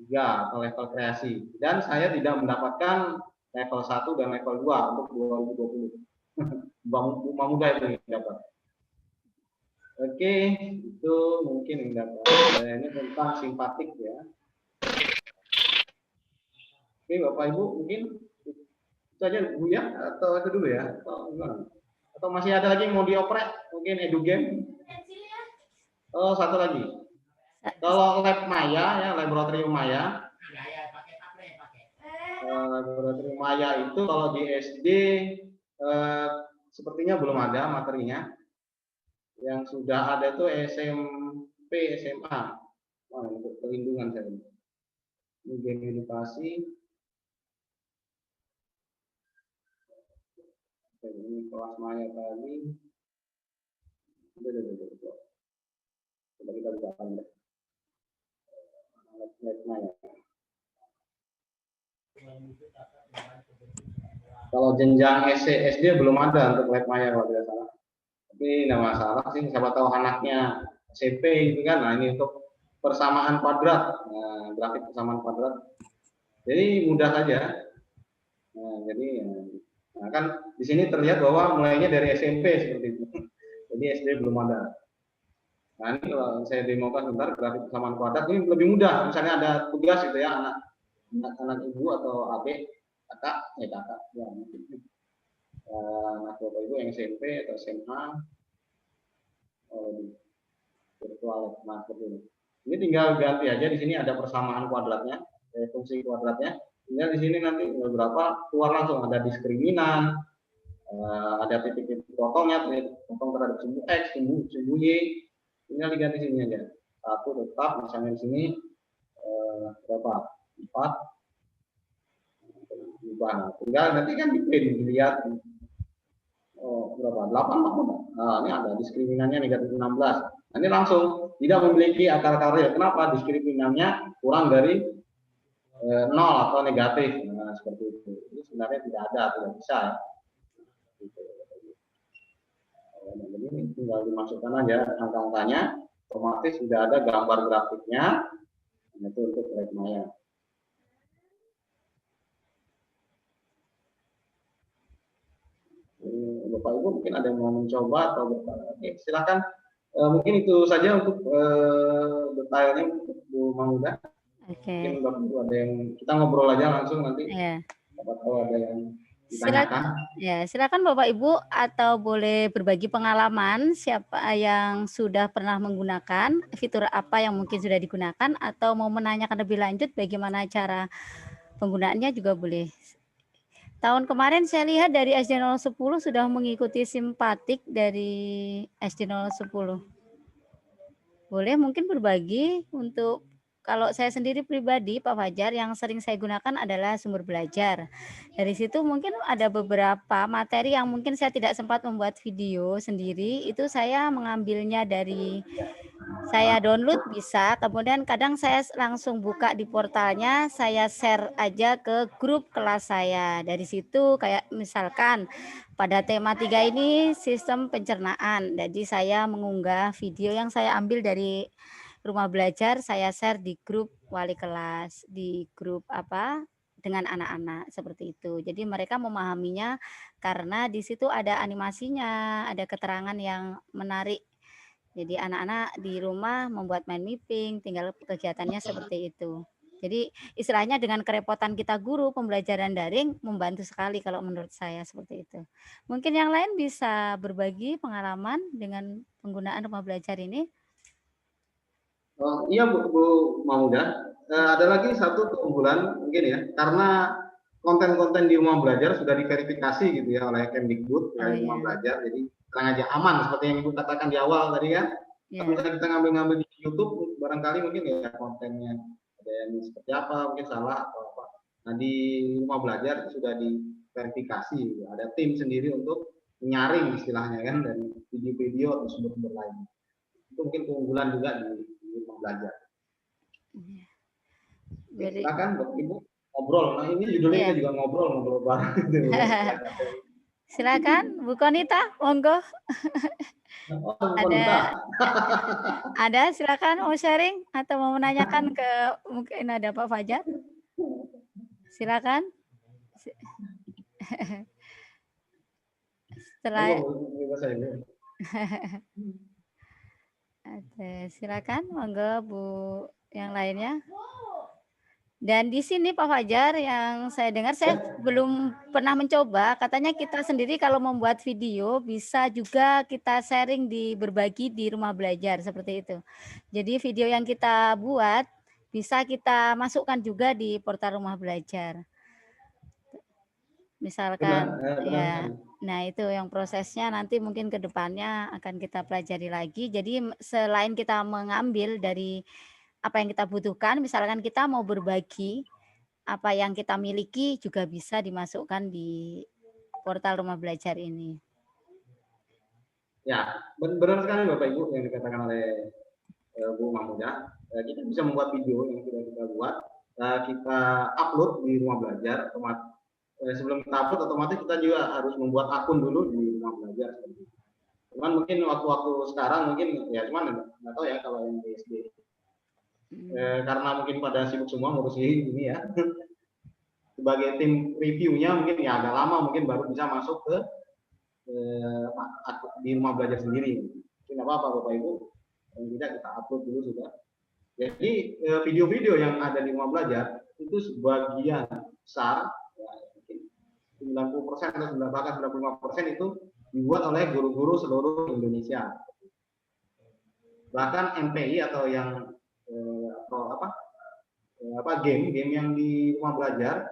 3 atau level kreasi. Dan saya tidak mendapatkan level 1 dan level 2 untuk 2020. Bu Mahmudah itu yang dapat. Oke, itu mungkin yang dapat. Ini tentang simpatik ya. Oke, Bapak Ibu, mungkin itu aja Bu ya, atau itu dulu ya, atau gimana? Atau masih ada lagi yang mau dioprek? Mungkin EduGame? Oh, satu lagi. Kalau Lab Maya ya, Laboratorium Maya. Laboratorium Maya itu kalau di SD sepertinya belum ada materinya. Yang sudah ada itu SMP, SMA. Untuk perlindungan saya. Ini game edukasi. Ini kelas Maya tadi. Coba kita bukakan deh. Maya. Kalau jenjang SD belum ada untuk Lab Maya kalau tidak salah. Tapi tidak masalah sih, siapa tahu anaknya SMP itu kan. Nah, ini untuk persamaan kuadrat, grafik persamaan kuadrat. Jadi mudah saja. Nah, jadi kan di sini terlihat bahwa mulainya dari SMP seperti itu. Jadi SD belum ada. Nah, ini kalau saya demokan sebentar grafik persamaan kuadrat ini lebih mudah. Misalnya ada tugas gitu ya, anak ibu atau adik kakak, ya mungkin anak Bapak Ibu yang SMP atau SMA di virtual market ini. Ini tinggal ganti aja di sini ada persamaan kuadratnya, fungsi kuadratnya. Tinggal di sini nanti beberapa keluar langsung ada diskriminan, ada titik-titik potongnya, potong terhadap sumbu X, sumbu Y. Tinggal diganti sini aja. Satu tetap, misalnya di sini berapa? 4. Tinggal nanti kan di print dilihat. Berapa? 8 Nah, ini ada diskriminannya negatif 16. Nah, ini langsung tidak memiliki akar real. Kenapa? Diskriminannya kurang dari 0 atau negatif. Nah, seperti itu. Ini sebenarnya tidak ada, tidak bisa. Jadi ini tinggal dimasukkan aja angka-angkanya, otomatis sudah ada gambar grafiknya. Itu untuk Proyek Maya. Bapak Ibu mungkin ada yang mau mencoba atau bertanya. Oke, silakan. Mungkin itu saja untuk detailnya untuk Bu Mamuda. Mungkin Bapak Ibu ada yang kita ngobrol aja langsung nanti. Bapak tahu ada yang ditanyakan. Silakan Bapak Ibu, atau boleh berbagi pengalaman siapa yang sudah pernah menggunakan fitur apa yang mungkin sudah digunakan, atau mau menanyakan lebih lanjut bagaimana cara penggunaannya juga boleh. Tahun kemarin saya lihat dari SD 010 sudah mengikuti simpatik dari SD 010. Boleh mungkin berbagi untuk, kalau saya sendiri pribadi Pak Fajar yang sering saya gunakan adalah Sumber Belajar. Dari situ mungkin ada beberapa materi yang mungkin saya tidak sempat membuat video sendiri, itu saya mengambilnya dari, saya download bisa, kemudian kadang saya langsung buka di portalnya, saya share aja ke grup kelas saya. Dari situ kayak misalkan pada tema 3 ini sistem pencernaan, jadi saya mengunggah video yang saya ambil dari Rumah Belajar, saya share di grup wali kelas, di grup dengan anak-anak seperti itu. Jadi mereka memahaminya karena di situ ada animasinya, ada keterangan yang menarik. Jadi anak-anak di rumah membuat mind mapping, tinggal kegiatannya seperti itu. Jadi istilahnya dengan kerepotan kita guru, pembelajaran daring membantu sekali kalau menurut saya seperti itu. Mungkin yang lain bisa berbagi pengalaman dengan penggunaan Rumah Belajar ini. Iya Bu Mamuda, ada lagi satu keunggulan mungkin ya, karena konten-konten di Rumah Belajar sudah diverifikasi gitu ya oleh Kemdikbud dari Rumah Belajar, jadi tenang aja, aman seperti yang Ibu katakan di awal tadi kan. Kalau kita ngambil-ngambil di YouTube, barangkali mungkin ya kontennya ada yang seperti apa, mungkin salah atau apa. Nah di Rumah Belajar sudah diverifikasi, gitu. Ada tim sendiri untuk menyaring istilahnya kan dari video-video atau sumber-sumber lain. Itu mungkin keunggulan juga di Rumah Belajar. Silakan Bapak Ibu ngobrol. Nah ini judulnya kita juga ngobrol bareng. Silakan Bu Konita, monggo. Ada silakan mau sharing atau mau menanyakan ke, mungkin ada Pak Fajar. Silakan. Setelah silakan monggo Bu yang lainnya. Dan di sini Pak Fajar, yang saya dengar, saya belum pernah mencoba, katanya kita sendiri kalau membuat video bisa juga kita sharing, berbagi di Rumah Belajar seperti itu. Jadi video yang kita buat bisa kita masukkan juga di portal Rumah Belajar. Misalkan ya. Nah, itu yang prosesnya nanti mungkin ke depannya akan kita pelajari lagi. Jadi selain kita mengambil dari apa yang kita butuhkan, misalkan kita mau berbagi apa yang kita miliki juga bisa dimasukkan di portal Rumah Belajar ini. Ya, benar sekali Bapak Ibu yang dikatakan oleh Bu Mamuda. Kita bisa membuat video yang sudah kita buat, kita upload di Rumah Belajar. Sebelum kita upload, otomatis kita juga harus membuat akun dulu di Rumah Belajar. Cuman mungkin waktu-waktu sekarang mungkin ya, cuman nggak tahu ya kalau yang SD. Karena mungkin pada sibuk semua ngurusin ini ya. Sebagai tim reviewnya mungkin ya agak lama, mungkin baru bisa masuk ke di Rumah Belajar sendiri. Mungkin apa-apa Bapak Ibu, yang tidak kita upload dulu sudah. Jadi video-video yang ada di Rumah Belajar itu sebagian besar, ya, 90% atau bahkan 95% itu dibuat oleh guru-guru seluruh Indonesia. Bahkan MPI atau yang game yang di rumah belajar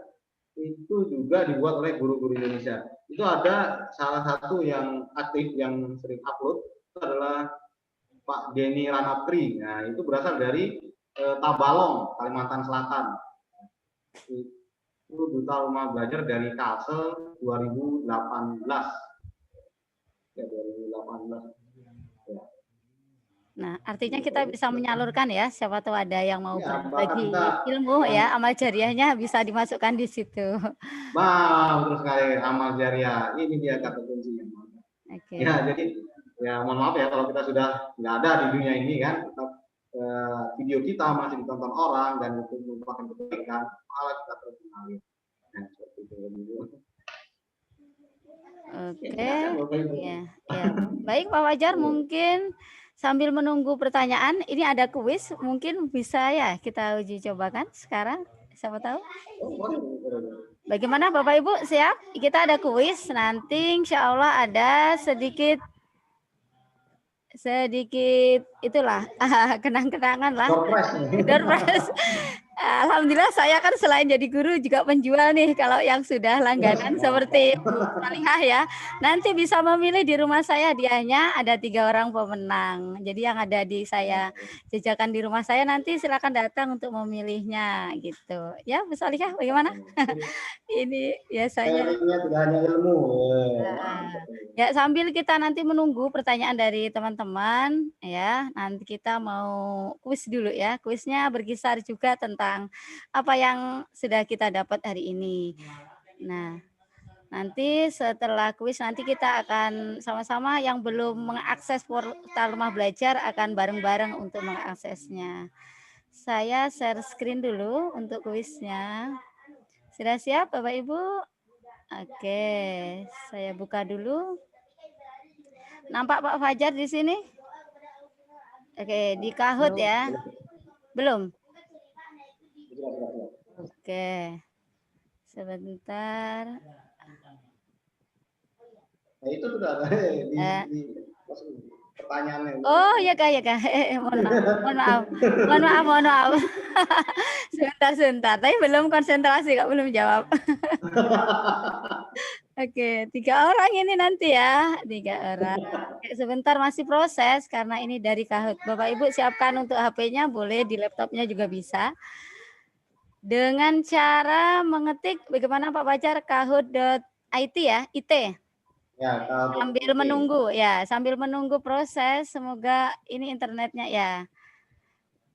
itu juga dibuat oleh guru-guru Indonesia. Itu ada salah satu yang aktif yang sering upload itu adalah Pak Denny Ranatri. Nah, itu berasal dari Tabalong, Kalimantan Selatan. Itu duta rumah belajar dari Kalsel 2018. Ya, 2018. Ya. Nah, artinya kita bisa menyalurkan ya, siapa tahu ada yang mau Ya, berbagi kita, ilmu ya, amal jariahnya bisa dimasukkan di situ. terus sekali amal jariah. Ini dia kata kuncinya. Oke. Ya, jadi ya mohon maaf ya kalau kita sudah nggak ada di dunia ini kan, tetap video kita masih ditonton orang dan itu merupakan kebaikan, malah kita terus mengalir. Nah, seperti itu. Oke, ya, ya. Baik Pak Fajar, mungkin sambil menunggu pertanyaan, ini ada kuis, mungkin bisa ya kita uji cobakan sekarang, siapa tahu. Bagaimana Bapak Ibu, siap? Kita ada kuis, nanti insya Allah ada sedikit itulah kenang-kenangan lah. Door prize. Alhamdulillah saya kan selain jadi guru juga penjual nih. Kalau yang sudah langganan seperti Bu Salihah ya, nanti bisa memilih di rumah saya, hadiahnya ada 3 orang pemenang. Jadi yang ada di saya jajakan di rumah saya, nanti silakan datang untuk memilihnya gitu. Ya Bu Salihah, bagaimana? Ini biasanya. Tidak hanya ilmu. Ya, sambil kita nanti menunggu pertanyaan dari teman-teman ya, nanti kita mau kuis dulu ya. Kuisnya berkisar juga tentang apa yang sudah kita dapat hari ini. Nah, nanti setelah kuis nanti kita akan sama-sama yang belum mengakses portal rumah belajar akan bareng-bareng untuk mengaksesnya. Saya share screen dulu untuk kuisnya. Sudah siap Bapak Ibu? Oke, saya buka dulu. Nampak Pak Fajar di sini? Oke, di Kahoot ya? Belum? Oke. Sebentar. Nah, itu sudah ada di pertanyaannya. Oh, ya Kak, ya Kak. Mohon maaf. Sebentar. Tapi belum konsentrasi, Kak, belum jawab. Oke, 3 orang ini nanti ya, 3 orang. Sebentar masih proses karena ini dari Kahoot. Bapak Ibu siapkan untuk HP-nya, boleh di laptopnya juga bisa. Dengan cara mengetik bagaimana Pak Fajar, kahoot.it ya, IT. Ya, sambil menunggu proses, semoga ini internetnya ya.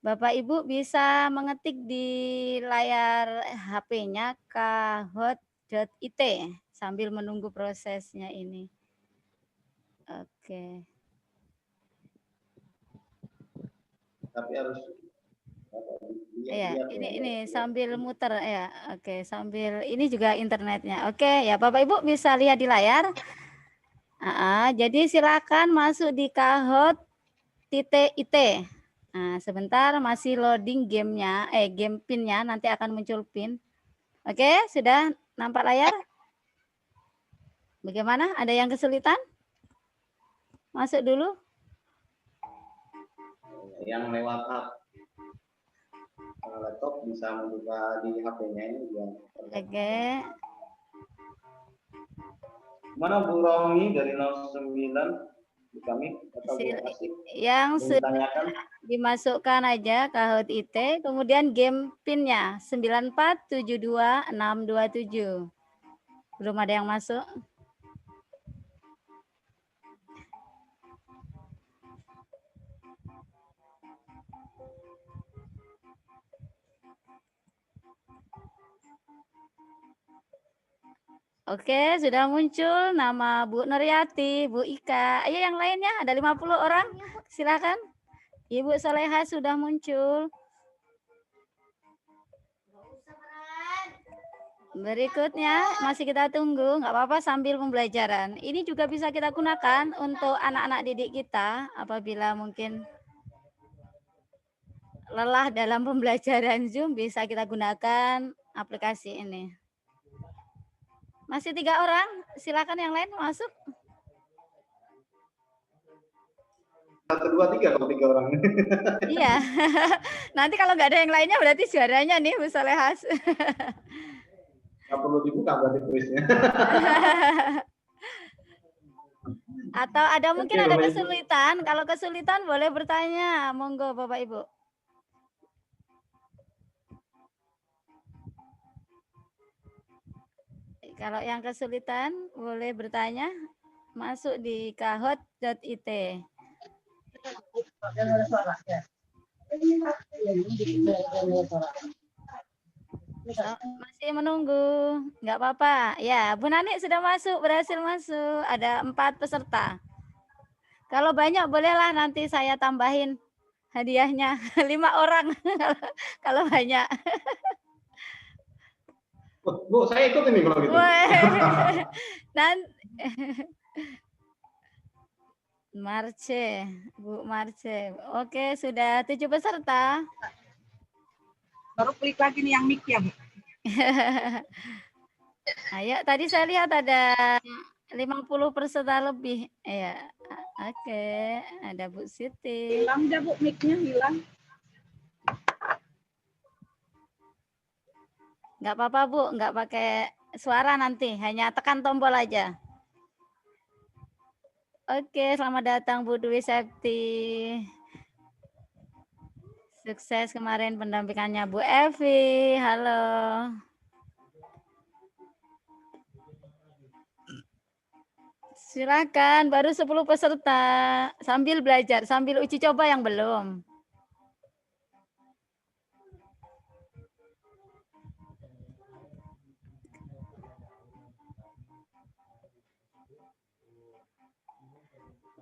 Bapak Ibu bisa mengetik di layar HP-nya kahoot.it sambil menunggu prosesnya ini. Oke. Tapi harus ya, ini sambil muter ya. Oke, sambil ini juga internetnya. Oke, ya Bapak Ibu bisa lihat di layar. Jadi silakan masuk di kahoot.it. Nah, sebentar masih loading gamenya, game pinnya, nanti akan muncul pin. Oke, sudah nampak layar? Bagaimana? Ada yang kesulitan? Masuk dulu. Yang lewat laptop bisa membuka di HP-nya ini juga. Oke. Mana Bu Romi dari 09 di kami atau yang sudah dimasukkan aja kahoot.it, kemudian game pinnya 9472627. Belum ada yang masuk? Oke, sudah muncul nama Bu Nuryati, Bu Ika. Ayo yang lainnya, ada 50 orang. Silakan. Ibu Soleha sudah muncul. Berikutnya masih kita tunggu, nggak apa-apa sambil pembelajaran. Ini juga bisa kita gunakan untuk anak-anak didik kita apabila mungkin lelah dalam pembelajaran Zoom, bisa kita gunakan aplikasi ini. Masih 3 orang, silakan yang lain masuk. 1, 2, 3 kalau 3 orang. Iya, nanti kalau nggak ada yang lainnya berarti juaranya nih Bu Solehas. Nggak perlu dibuka berarti kuisnya. Atau ada mungkin Oke, ada Bapak Ibu. kesulitan, kalau kesulitan boleh bertanya, monggo Bapak Ibu. Kalau yang kesulitan boleh bertanya, masuk di kahot.it. Masih menunggu, nggak apa-apa. Ya, Bu Nani sudah masuk, berhasil masuk. Ada 4 peserta. Kalau banyak bolehlah nanti saya tambahin hadiahnya 5 orang kalau banyak. Bu, saya ikut ini kalau gitu. Marce, Bu Marce. Oke, sudah 7 peserta. Baru klik lagi nih yang mic ya, Bu. Ayo, tadi saya lihat ada 50 peserta lebih. Ya, oke. Ada Bu Siti. Hilang dah, Bu, mic-nya hilang. Nggak apa-apa, Bu. Nggak pakai suara nanti. Hanya tekan tombol aja. Oke, selamat datang Bu Dwi Septi. Sukses kemarin pendampingannya Bu Evi. Halo. Silakan, baru 10 peserta. Sambil belajar, sambil uji coba yang belum.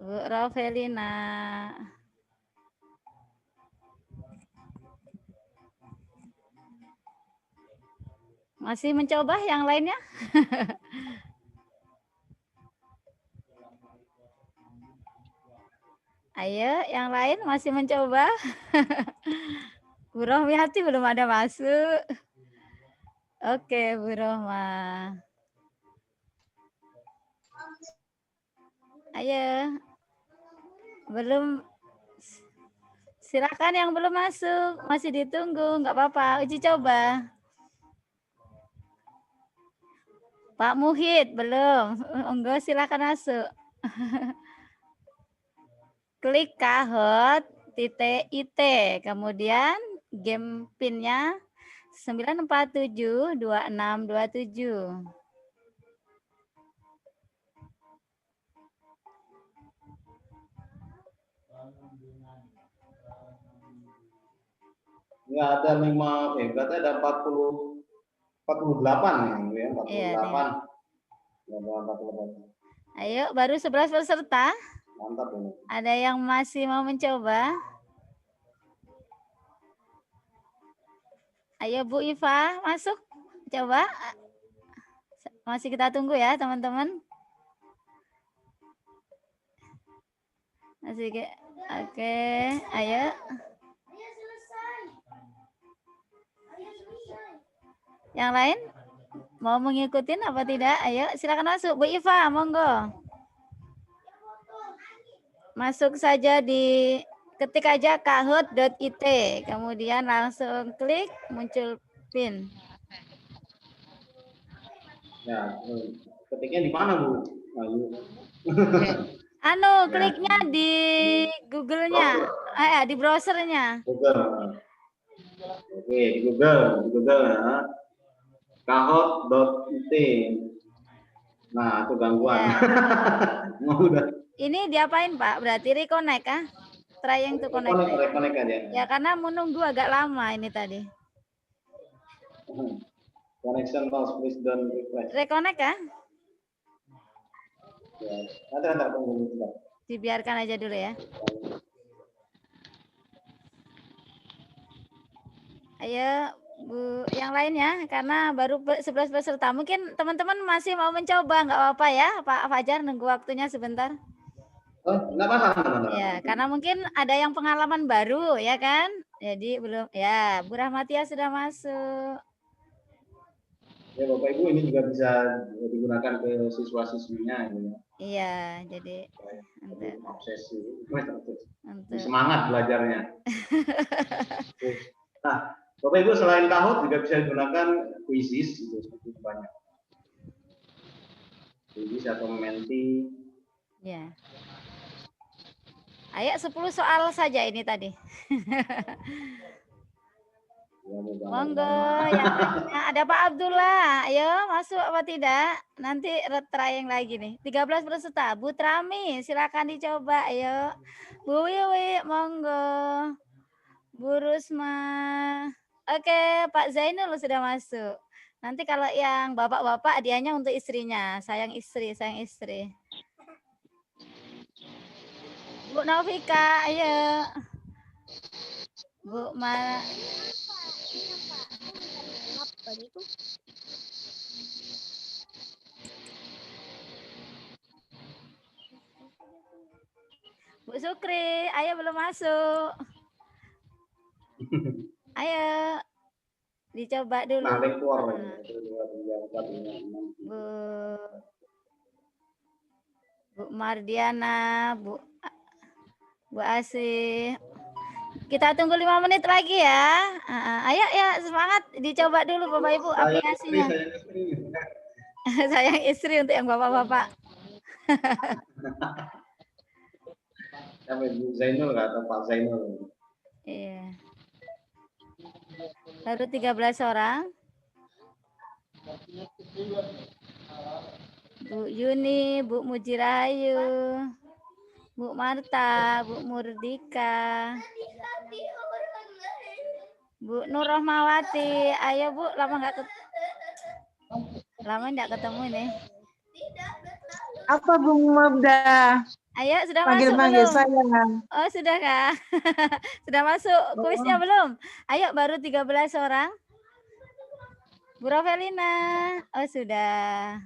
Bu Rovelina. Masih mencoba yang lainnya? Ayo, yang lain masih mencoba? Bu Rohmiati belum ada masuk. Oke, Bu Rohma. Ayo. Belum. Silakan yang belum masuk, masih ditunggu, nggak apa-apa, uji coba. Pak Muhid belum, enggak, silakan masuk. Klik kahot.it, kemudian game pinnya 9472627. Ya ada 5, berarti ada 48 ya, 48. Iya, Ya, 48. Ayo, baru 11 peserta. Mantap ini. Ada yang masih mau mencoba? Ayo Bu Iva, masuk. Coba. Masih kita tunggu ya, teman-teman. Masih oke, ayo. Yang lain mau mengikuti apa tidak? Ayo, silakan masuk Bu Iva, monggo. Masuk saja di ketik aja kahot.it, kemudian langsung klik muncul pin. Ya, ketiknya di mana Bu? Kliknya di Google-nya, di browsernya. Google. Oke, di Google ya. Kahot.it. Nah, itu gangguan. Ya. Udah. Ini diapain Pak? Berarti reconnect kah? Trying to connect. Reconnect aja. Ya karena menunggu agak lama ini tadi. Connection loss, please don't refresh. Reconnect kah? Ya, ada tunggu sebentar. Dibiarkan aja dulu ya. Ayo Bu, yang lainnya karena baru 11 peserta. Mungkin teman-teman masih mau mencoba, nggak apa-apa ya Pak Fajar, nunggu waktunya sebentar. Oh, nggak masalah. Ya, karena mungkin ada yang pengalaman baru ya kan. Jadi belum ya, Bu Rahmatia sudah masuk. Ya Bapak Ibu, ini juga bisa digunakan ke siswa-siswinya ini ya. Iya, jadi Lebih untuk obsesi, lebih untuk semangat belajarnya. Oke. Nah, Bapak Ibu selain Kahoot juga bisa digunakan Quizzes itu cukup banyak. Quizzes atau Menti. ya. Ayo 10 soal saja ini tadi. Ya, Monggo yang lainnya. Ada Pak Abdullah. Ayo masuk apa tidak? Nanti trying lagi nih. 13 peserta. Bu Trami, silakan dicoba. Ayo. Bu Wiwi, monggo. Bu Rusma. Oke, Pak Zainul sudah masuk. Nanti kalau yang bapak-bapak hadiahnya untuk istrinya. Sayang istri, sayang istri. Bu Novika, ayo. Bu Ma. Bu Sukri, ayo belum masuk. Ayo. Dicoba dulu. Nah, lekor. Bu Mardiana, Bu Asih. Kita tunggu 5 menit lagi ya. Ayo ya, semangat dicoba dulu Bapak Ibu aplikasinya. Sayang istri untuk yang bapak-bapak. Siapa Bu Zainul atau Pak Zainul? Iya. Baru 13 orang. Bu Yuni, Bu Mujirayu, Bu Marta, Bu Murdika, Bu Nur Rahmawati. Ayo Bu, lama nggak ketemu nih. Apa Bung Mabda? Ayo, sudah Panggil-panggil masuk belum? saya. Oh, sudah Kak. Sudah masuk kuisnya belum? Ayo, baru 13 orang. Bu Rovelina. Oh, sudah.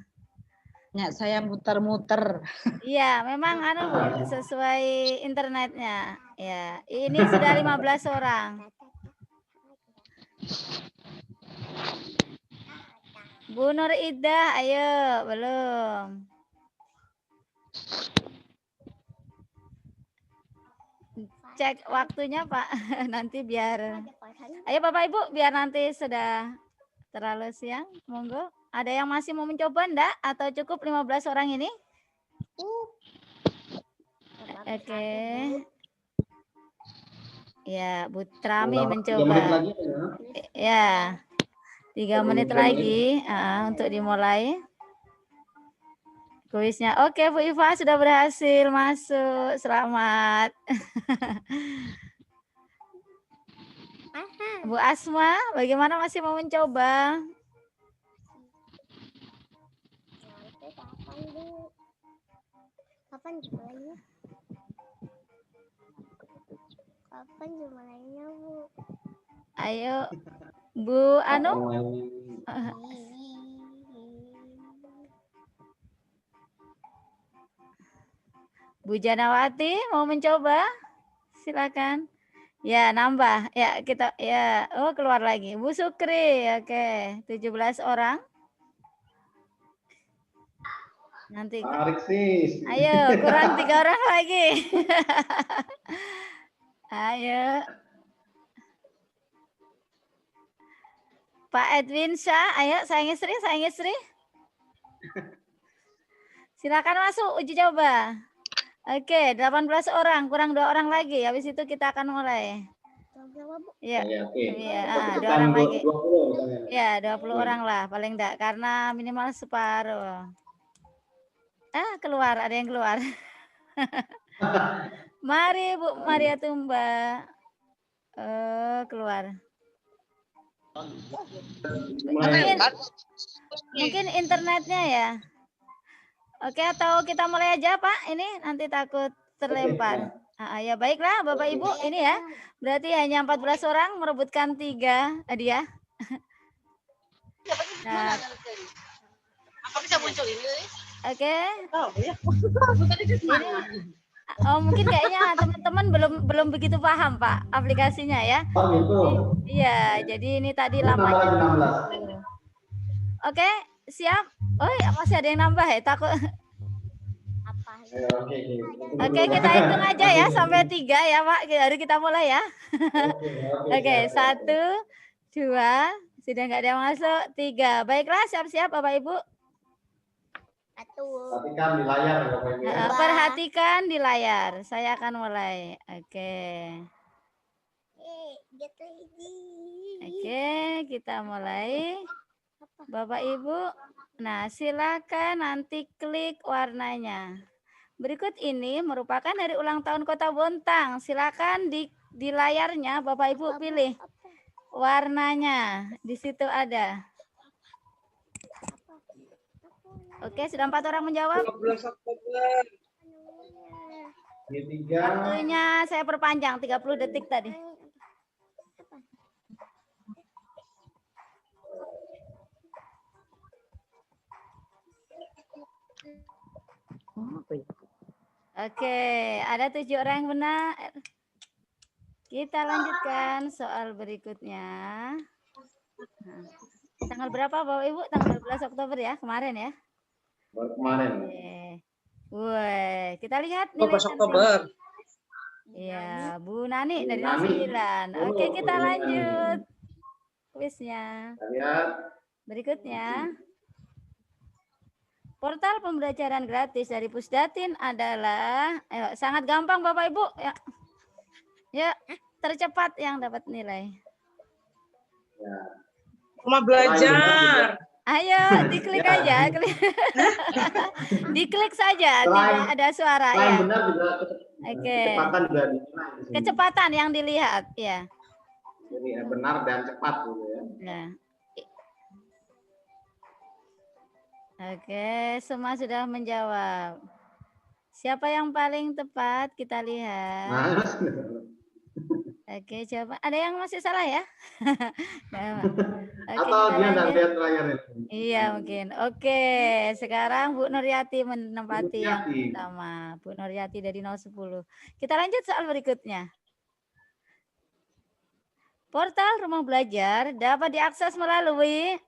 Ya, saya muter-muter. Iya, memang Bu, sesuai internetnya. Ya, ini sudah 15 orang. Bu Nur Ida, ayo, belum. Cek waktunya Pak, nanti biar. Ayo Bapak Ibu, biar nanti sudah terlalu siang, monggo. Ada yang masih mau mencoba enggak? Atau cukup 15 orang ini? Oke. Ya, Bu Trami mencoba. Ya, 3 menit lagi untuk dimulai kuisnya. Oke, Bu Iva sudah berhasil masuk. Selamat. Bu Asma, bagaimana masih mau mencoba? Kapan dimulainya? Kapan dimulainya, Bu? Ayo, Bu Anu. Bu Janawati mau mencoba? Silakan. Ya, nambah. Ya, kita ya. Oh, keluar lagi. Bu Sukri. Oke, 17 orang. Nanti. Ayo, kurang 3 orang lagi. Ayo. Pak Edwin Syah, ayo sayang istri. Silakan masuk uji coba. Oke, 18 orang, kurang 2 orang lagi. Habis itu kita akan mulai. Ya, ya, 2 orang lagi. 20, ya, 20 orang lah paling enggak, karena minimal separuh. Keluar, ada yang keluar. Mari Bu Maria Tumba. Keluar. Mungkin internetnya ya. Oke, atau kita mulai aja Pak, ini nanti takut terlempar. Ya baiklah Bapak Ibu, ini ya. Berarti hanya 14 orang merebutkan 3 hadiah. Nah. Apa bisa muncul ini? Oke. Oh, mungkin kayaknya teman-teman belum begitu paham Pak aplikasinya ya. Oh gitu. Iya, jadi ini tadi lamanya. Oke, siap. Oh, ya, masih ada yang nambah ya? Takut. Apa? Oke. Oke, kita hitung aja ya sampai 3 ya, Pak. Hari kita mulai ya. Oke, siap. 1, 2, sudah nggak ada yang masuk. 3. Baiklah, siap-siap Bapak Ibu. 1. Perhatikan di layar ya Bapak Ibu ya. Perhatikan di layar. Saya akan mulai. Oke. Oke, kita mulai. Bapak Ibu. Nah, silakan nanti klik warnanya. Berikut ini merupakan hari ulang tahun Kota Bontang. Silakan di layarnya Bapak Ibu pilih warnanya. Di situ ada. Oke, sudah 4 orang menjawab. 15 Oktober. Waktunya saya perpanjang 30 detik tadi. Oke, ada 7 orang yang benar. Kita lanjutkan soal berikutnya. Nah, tanggal berapa Bapak Ibu? Tanggal 12 Oktober ya, kemarin ya? Baru kemarin. Woi, kita lihat nilai 12 Oktober. Iya, Bu Nani dari Nani. 09. Oke, kita lanjut kuisnya. Kita lihat. Berikutnya. Portal pembelajaran gratis dari Pusdatin adalah sangat gampang Bapak Ibu ya. Ya, tercepat yang dapat nilai. Ya. Rumah belajar. Ayo, diklik aja. Diklik saja, tidak ada suara ya. Benar juga. Oke. Kecepatan juga dinilai. Kecepatan yang dilihat ya. Jadi benar dan cepat gitu ya. Nah. Oke, semua sudah menjawab. Siapa yang paling tepat? Kita lihat. Nah, Oke, coba. Ada yang masih salah ya? Nah, oke, atau kita dia nggak lanjut. lihat layarnya. Iya, mungkin. Oke, sekarang Bu Nuryati menempati yang Nuryati. pertama. Bu Nuryati dari 010. Kita lanjut soal berikutnya. Portal Rumah Belajar dapat diakses melalui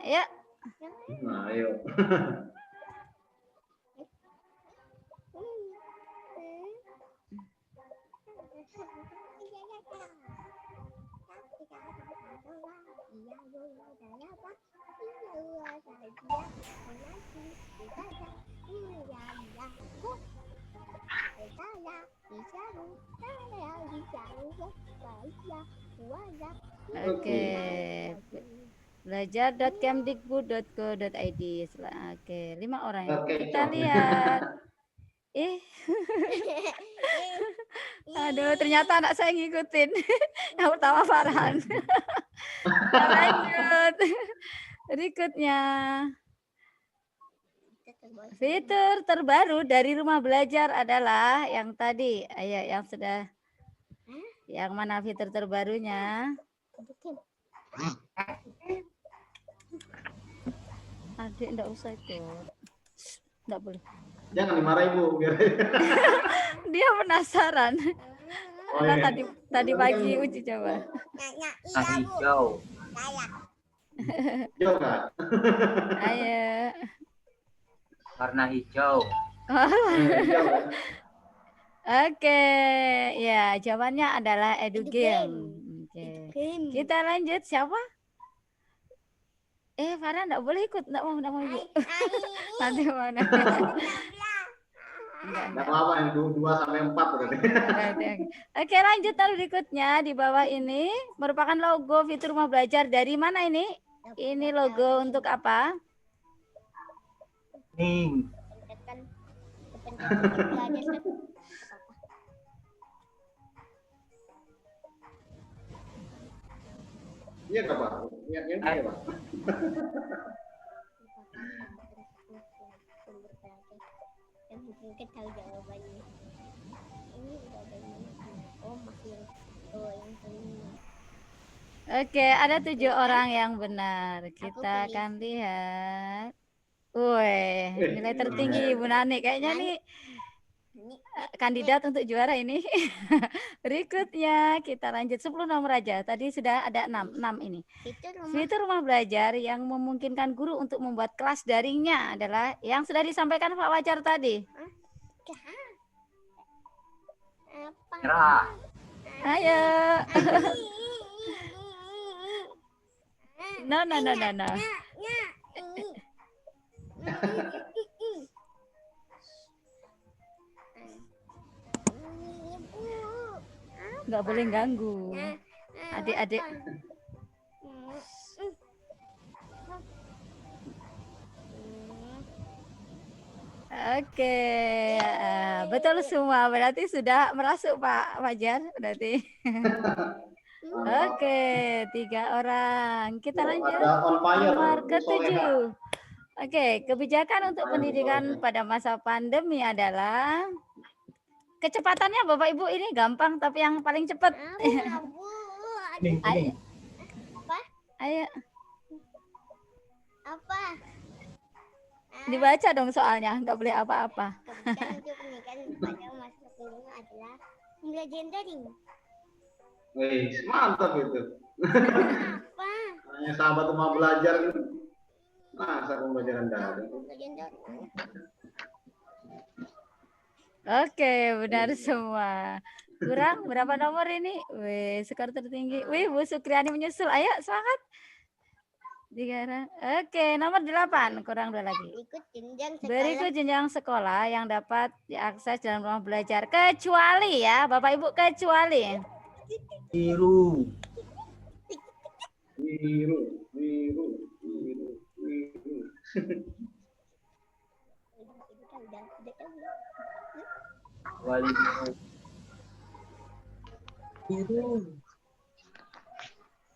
ya. Nah, ayo. Oke. Belajar.kemdikbud.go.id. Oke, 5 orang ya. Oke, Kita lihat. Aduh, ternyata anak saya ngikutin. Yang pertama Farhan. Kita lanjut. Berikutnya. Fitur terbaru dari Rumah Belajar adalah yang tadi. Ayo, yang sudah. Yang mana fitur terbarunya? Adik enggak usah ikut. Enggak boleh. Jangan dimarahin Bu. Dia penasaran. Oh, Nah, iya. tadi pagi uji coba. Hijau. Hijau kan? Ayo. Warna hijau. Hijau kan? Oke, ya jawabannya adalah edugame. Oke. Kita lanjut siapa? Farah enggak boleh ikut, enggak mau Ibu. Nanti mana? Enggak apa-apa yang 2 sampai 4 berarti. Oke, lanjut lalu berikutnya di bawah ini merupakan logo fitur Rumah Belajar dari mana ini? Ini logo untuk apa? Ning. Iya Kak Pak. Yang ini ya Pak. Mungkin tahu jawabannya. Ini udah ada yang masih yang ini. Oke, ada 7 orang yang benar. Kita akan lihat. Wih, nilai tertinggi Bu Nani. Kayaknya nih kandidat untuk juara ini. Berikutnya kita lanjut 10 nomor aja. Tadi sudah ada 6 ini. Fitur rumah belajar yang memungkinkan guru untuk membuat kelas daringnya adalah yang sudah disampaikan Pak Wajar tadi. Cerah. Ayo. No. Nggak boleh ganggu adik-adik. Oke, betul semua. Berarti sudah merasuk Pak Fajar. Berarti. Oke, 3 orang. Kita lanjut. Nomor ke-7. Oke, kebijakan untuk pendidikan pada masa pandemi adalah kecepatannya Bapak Ibu ini gampang, tapi yang paling cepat. Ayo. Ayo. Apa? Dibaca dong soalnya, nggak boleh apa-apa. Kebijakan untuk pendidikan pada masa pandemi adalah pembelajaran daring. Wih, mantap itu. Apa? Hanya sahabat rumah belajar gitu. Masa pembelajaran daring. Pembelajaran daring. Oke, benar semua. Kurang berapa nomor ini? Wih, skor tertinggi. Wih, Bu Sukriani menyusul. Ayo, semangat. 3 orang. Oke, nomor 8. Kurang 2 lagi. Berikut jenjang sekolah yang dapat diakses dalam rumah belajar. Kecuali ya, Bapak Ibu, kecuali. Biru. Wali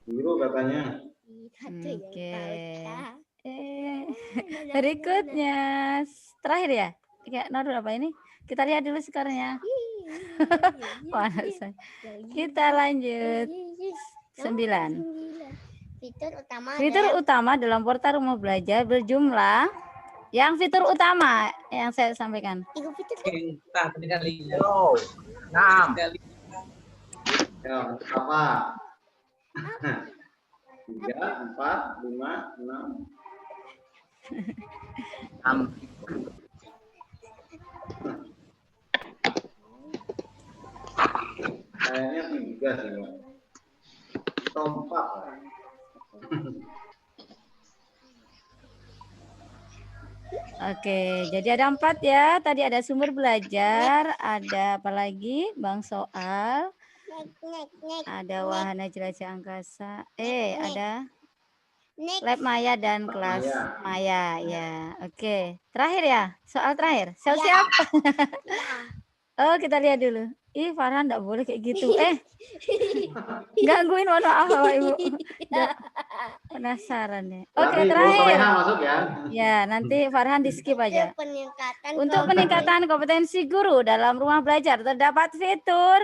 Biru katanya. Oke. Berikutnya terakhir ya. Nomor berapa ini? Kita lihat dulu skornya. Kita lanjut 9. Fitur utama dalam portal rumah belajar berjumlah yang fitur utama yang saya sampaikan. 6. 6. Ya, apa? 3, 4, 5, 6. 6. Kayaknya 3 sih, Pak. Atau 4. Oke, jadi ada 4 ya. Tadi ada sumber belajar, ada apa lagi? Bank soal, ada wahana jelajah angkasa. Ada lab maya dan kelas maya ya. Oke, terakhir ya, soal terakhir. Siap-siap. Oh, kita lihat dulu. Ih, Farhan enggak boleh kayak gitu. Gangguin, mohon maaf Bapak Ibu. Penasaran ya. Oke, terakhir. Masuk ya. Ya, nanti Farhan di skip aja. Untuk peningkatan kompetensi guru dalam rumah belajar terdapat fitur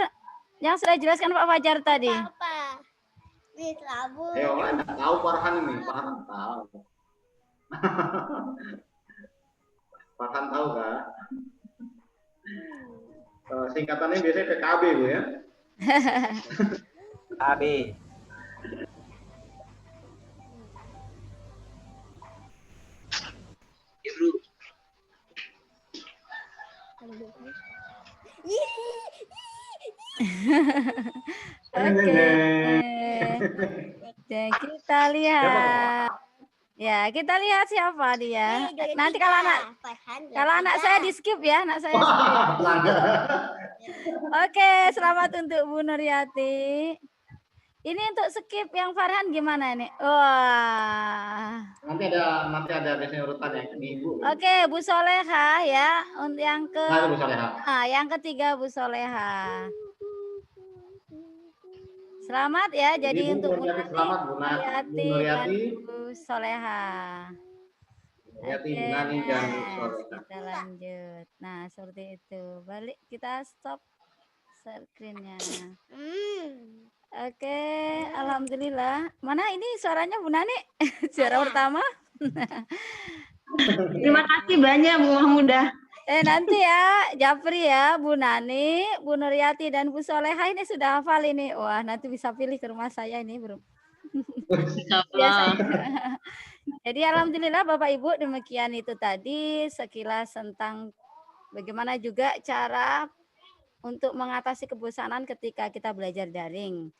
yang sudah dijelaskan Pak Fajar tadi. Ayo, enggak tahu Farhan ini. Farhan tahu. Farhan tahu kan? Singkatannya biasanya PKB, Bu ya. KB. Oke. Dan kita lihat. Ya, kita lihat siapa dia. Nanti kalau anak saya di skip ya, anak saya skip. Oke, selamat untuk Bu Nuryati. Ini untuk skip yang Farhan gimana nih? Wah. Nanti ada biasanya urutan yang Ibu. Oke, Bu Soleha ya. Untuk yang Bu Soleha. yang ketiga Bu Soleha. Selamat ya. Jadi untuk Bu Nuryati dan Bu Soleha. Oke, dan kita lanjut. Nah, seperti itu. Balik, kita stop screen-nya. Oke, alhamdulillah. Mana ini suaranya Bu Nani? Suara pertama. Terima kasih banyak Bu Mahmudah. Nanti ya, Japri ya, Bu Nani, Bu Nuryati, dan Bu Soleha ini sudah hafal ini. Wah, nanti bisa pilih ke rumah saya ini, Bro. Biasanya. Jadi alhamdulillah Bapak Ibu, demikian itu tadi sekilas tentang bagaimana juga cara untuk mengatasi kebosanan ketika kita belajar daring.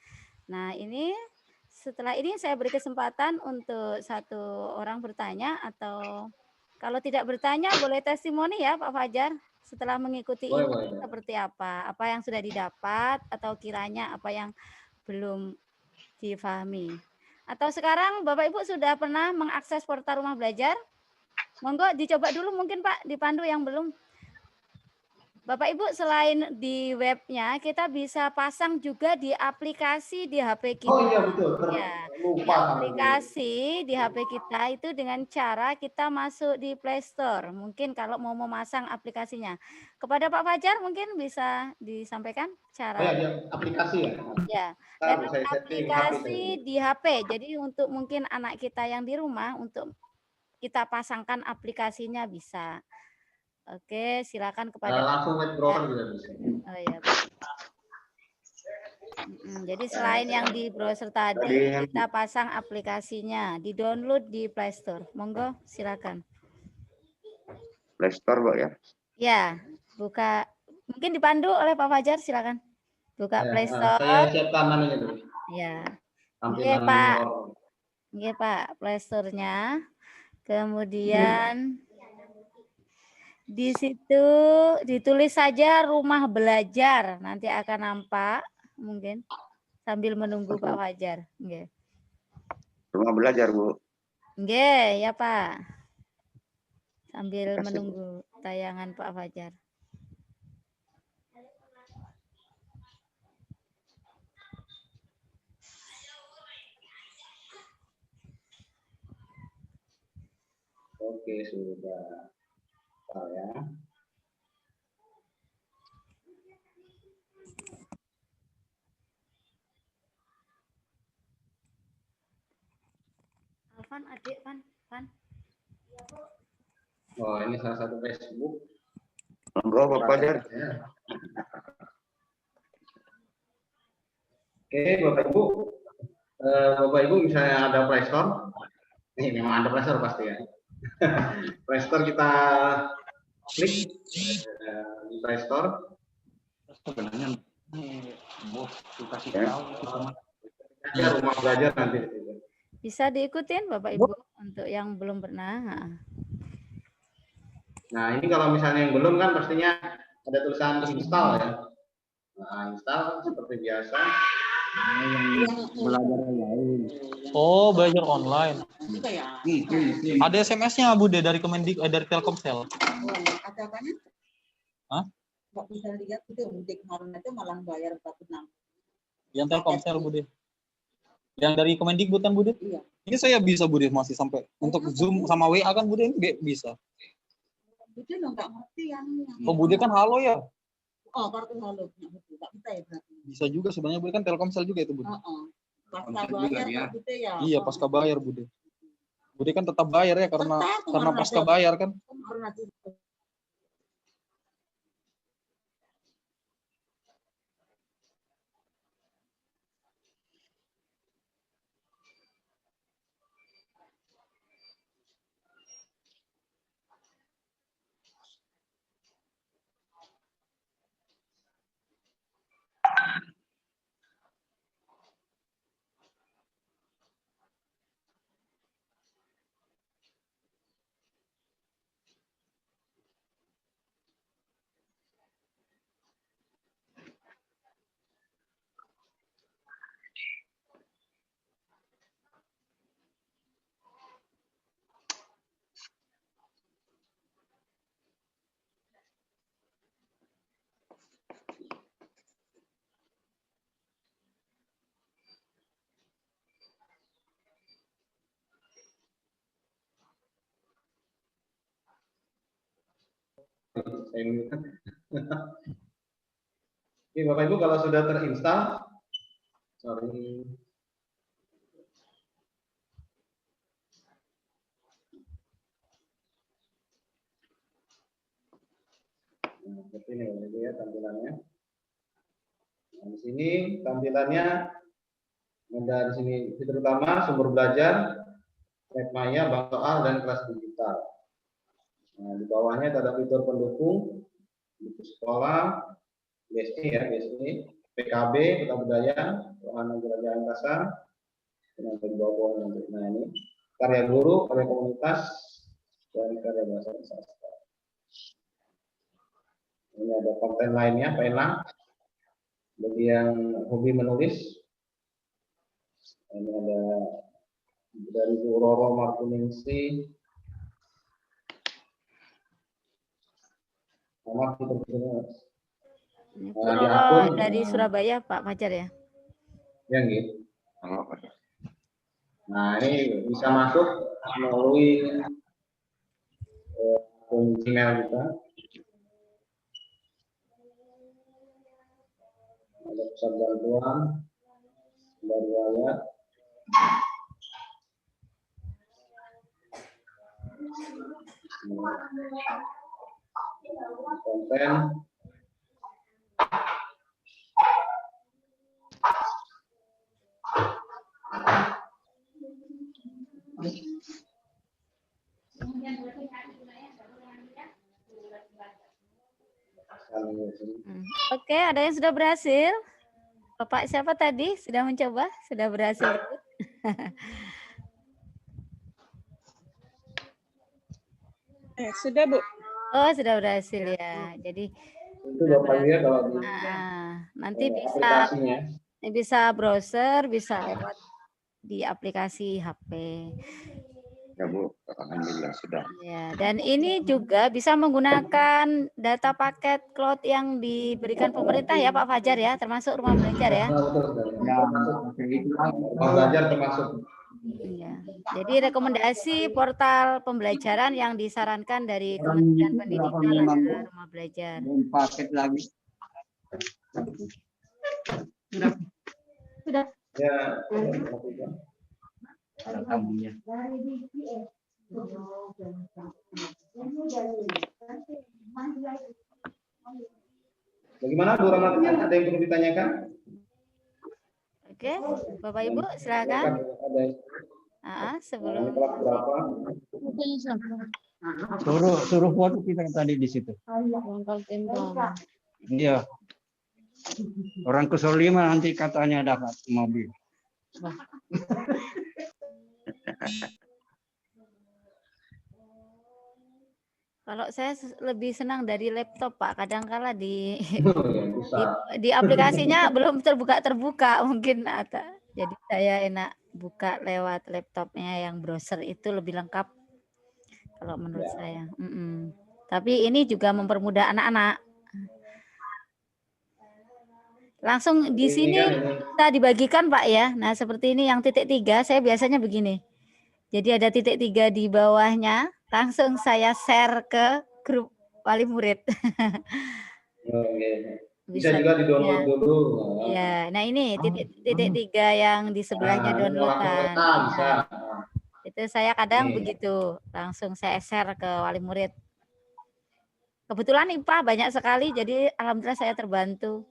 Nah, ini setelah ini saya beri kesempatan untuk satu orang bertanya, atau kalau tidak bertanya boleh testimoni ya Pak Fajar setelah mengikuti Boleh, ini boleh. seperti apa yang sudah didapat atau kiranya apa yang belum difahami. Atau sekarang Bapak Ibu sudah pernah mengakses portal Rumah Belajar? Monggo dicoba dulu mungkin Pak, dipandu yang belum. Bapak Ibu, selain di webnya, kita bisa pasang juga di aplikasi di HP kita. Oh iya betul, Ya, di lupa. aplikasi di HP kita itu dengan cara kita masuk di Play Store. Mungkin kalau mau memasang aplikasinya. Kepada Pak Fajar mungkin bisa disampaikan Oh ya, cara. di aplikasi ya? Ya, Ntar lewat saya setting HP saya. aplikasi di HP. Jadi untuk mungkin anak kita yang di rumah, untuk kita pasangkan aplikasinya bisa. Oke, silakan kepada Langsung web browser juga bisa. Oh ya. Jadi selain yang di browser tadi, kita pasang aplikasinya, di-download di Play Store. Monggo, silakan. Play Store, Mbak ya. Ya, buka. Mungkin dipandu oleh Pak Fajar, silakan. Buka Play Saya Store. siapkan manunya dulu. Ya. Oke, Tampilan Pak. luar. Oke, Pak, Play Store-nya. Kemudian di situ ditulis saja Rumah Belajar, nanti akan nampak mungkin sambil menunggu Pak Fajar. Nggih. Rumah Belajar, Bu. Nggih, ya Pak. Sambil Kasih, menunggu tayangan Pak Fajar. Oke, sudah. Bentar ya. Alvan, adik, Pan. Oh, ini salah satu Facebook. Monggo, Pak Fajar. Oke, Bapak Ibu. Bapak Ibu misalnya ada Play Store. Ini memang ada Play Store pasti ya. Play Store kita klik di Play Store. Ya, Rumah Belajar nanti. Bisa diikutin Bapak Ibu untuk yang belum pernah. Nah, ini kalau misalnya yang belum kan pastinya ada tulisan install ya. Nah, install seperti biasa. Belajar lain. Oh, belajar online. Itu. Ada SMS-nya Bude dari Kemendik, dari Telkomsel. Ada apanya? Hah? Nggak bisa lihat itu mudik kemarin itu malah bayar 46. Yang Telkomsel Bude. Yang dari Kemendikbud kan Bude? Iya. Ini saya bisa Bude masih sampai untuk Zoom sama WA kan Bude ini bisa. Bude lo nggak ngerti yang. Oh Bude kan halo ya? Oh, kartu halo. Nggak bisa ya berarti. Bisa juga sebenarnya Bude kan Telkomsel juga itu Bude. Pasca bayar ya. Bude ya. Iya pasca bayar Bude. Bude kan tetap bayar ya karena pasca bayar kan. Oke, Bapak Ibu kalau sudah terinstall, sorry. Seperti ini gitu ya tampilannya. Nah, di sini tampilannya ada di sini fitur utama, sumber belajar, Lab Maya, bank soal, dan kelas digital. Nah, di bawahnya ada fitur pendukung, buku sekolah, BSI ya, BSI, PKB, Kota Budaya, Wahana Jelajah Angkasa, dan di bawah nanti. Nah ini karya guru, karya komunitas, dan karya bahasa sastra. Ini ada konten lainnya, pena, bagi yang hobi menulis. Ini ada dari Bu Roro Markuningsi. Nama fitur-fiturnya. Ini Nah, di akun dari Surabaya Pak Fajar ya? Ya gitu. Nah ini bisa masuk melalui akun Gmail kita. Ada pusat bantuan dari ayat. Konten. Oke, ada yang sudah berhasil? Bapak siapa tadi? Sudah mencoba? Sudah berhasil? Sudah, Bu. Oh, sudah berhasil ya. Jadi itu Bapak lihat kalau di nanti aplikasinya. bisa browser, bisa lewat di aplikasi HP. Ya Bu, alhamdulillah sudah. Ya, dan ini juga bisa menggunakan data paket cloud yang diberikan pemerintah ya Pak Fajar ya, termasuk rumah belajar ya. Rumah belajar termasuk. Ya. Jadi rekomendasi portal pembelajaran yang disarankan dari Kementerian Pendidikan adalah rumah belajar. Paket lagi. Sudah. Ya. Tamunya. Bagaimana Bu Ramadhan? Ada yang perlu ditanyakan? Oke, Bapak Ibu silakan. Sebelum berapa? Suruh foto kita tadi di situ. Iya. Orang ke Solima nanti katanya dapat mobil. Kalau saya lebih senang dari laptop Pak, kadang-kala di aplikasinya belum terbuka mungkin ada. Jadi saya enak buka lewat laptopnya yang browser itu lebih lengkap kalau menurut saya. Tapi ini juga mempermudah anak-anak. Langsung di sini kita dibagikan Pak ya. Nah seperti ini yang titik 3 saya biasanya begini. Jadi ada titik 3 di bawahnya. Langsung saya share ke grup wali murid. Bisa juga di-download dulu. Ya, nah ini titik 3 yang di sebelahnya downloadan. Nah, itu saya kadang begitu, langsung saya share ke wali murid. Kebetulan IPA banyak sekali, jadi alhamdulillah saya terbantu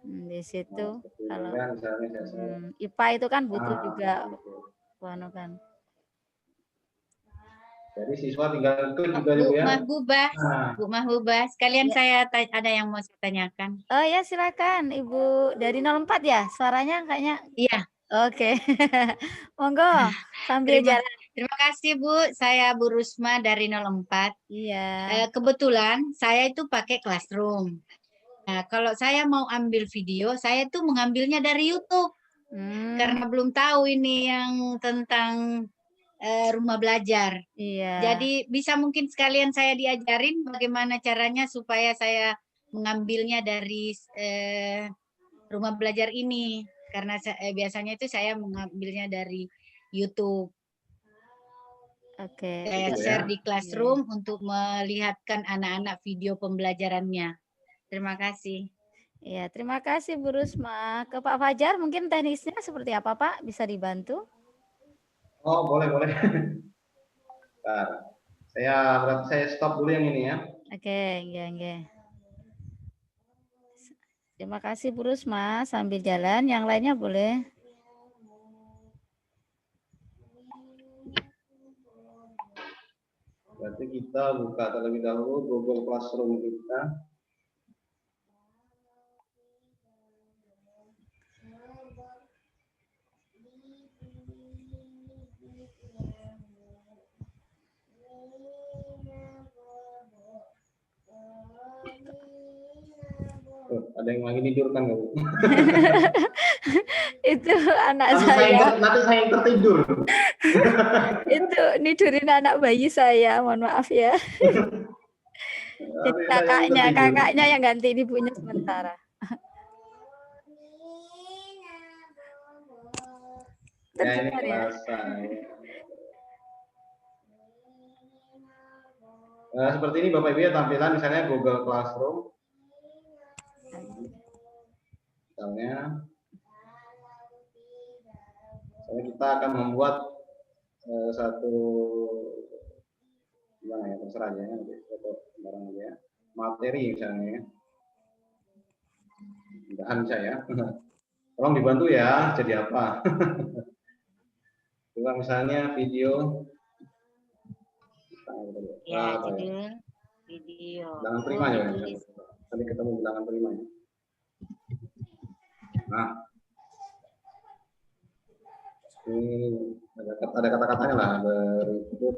di situ. Kalau IPA itu kan butuh juga, kan. Jadi siswa tinggal klik juga Bu ya. Mahbubah, sekalian saya ada yang mau saya tanyakan. Oh ya silakan Ibu dari 04 ya, suaranya kayaknya. Iya. Oke, monggo sambil jalan. Terima kasih Bu, saya Bu Rusma dari 04. Iya. Kebetulan saya itu pakai Classroom. Nah, kalau saya mau ambil video, saya tuh mengambilnya dari YouTube. Karena belum tahu ini yang tentang rumah belajar. Iya. Jadi bisa mungkin sekalian saya diajarin bagaimana caranya supaya saya mengambilnya dari rumah belajar ini. Karena biasanya itu saya mengambilnya dari YouTube. Oke. Saya share di Classroom untuk melihatkan anak-anak video pembelajarannya. Terima kasih. Ya, terima kasih Bu Rusma. Ke Pak Fajar mungkin teknisnya seperti apa Pak? Bisa dibantu? Oh, boleh. Bentar. Berarti saya stop dulu yang ini ya. Oke, enggak. Terima kasih Bu Rusma. Sambil jalan, yang lainnya boleh. Berarti kita buka terlebih dahulu Google Classroom kita. Ada yang lagi tidur kan nggak Bu? Itu anak Nanti saya. nanti saya yang tertidur. Itu nidurin anak bayi saya. Mohon maaf ya. Jadi kakaknya yang ganti ibunya sementara. Ya, ini Terdengar ya? kelas saya. Seperti ini Bapak Ibu ya tampilan misalnya Google Classroom. Misalnya kita akan membuat satu gimana ya, terserah aja ya, barang aja ya. Materi misalnya ya. Mudahan bisa ya. Tolong dibantu ya, jadi apa? Coba misalnya video. Ya, judul video. Bilangan prima ya. Tadi ketemu bilangan prima ya. Nah, ini ada kata-katanya lah, berikut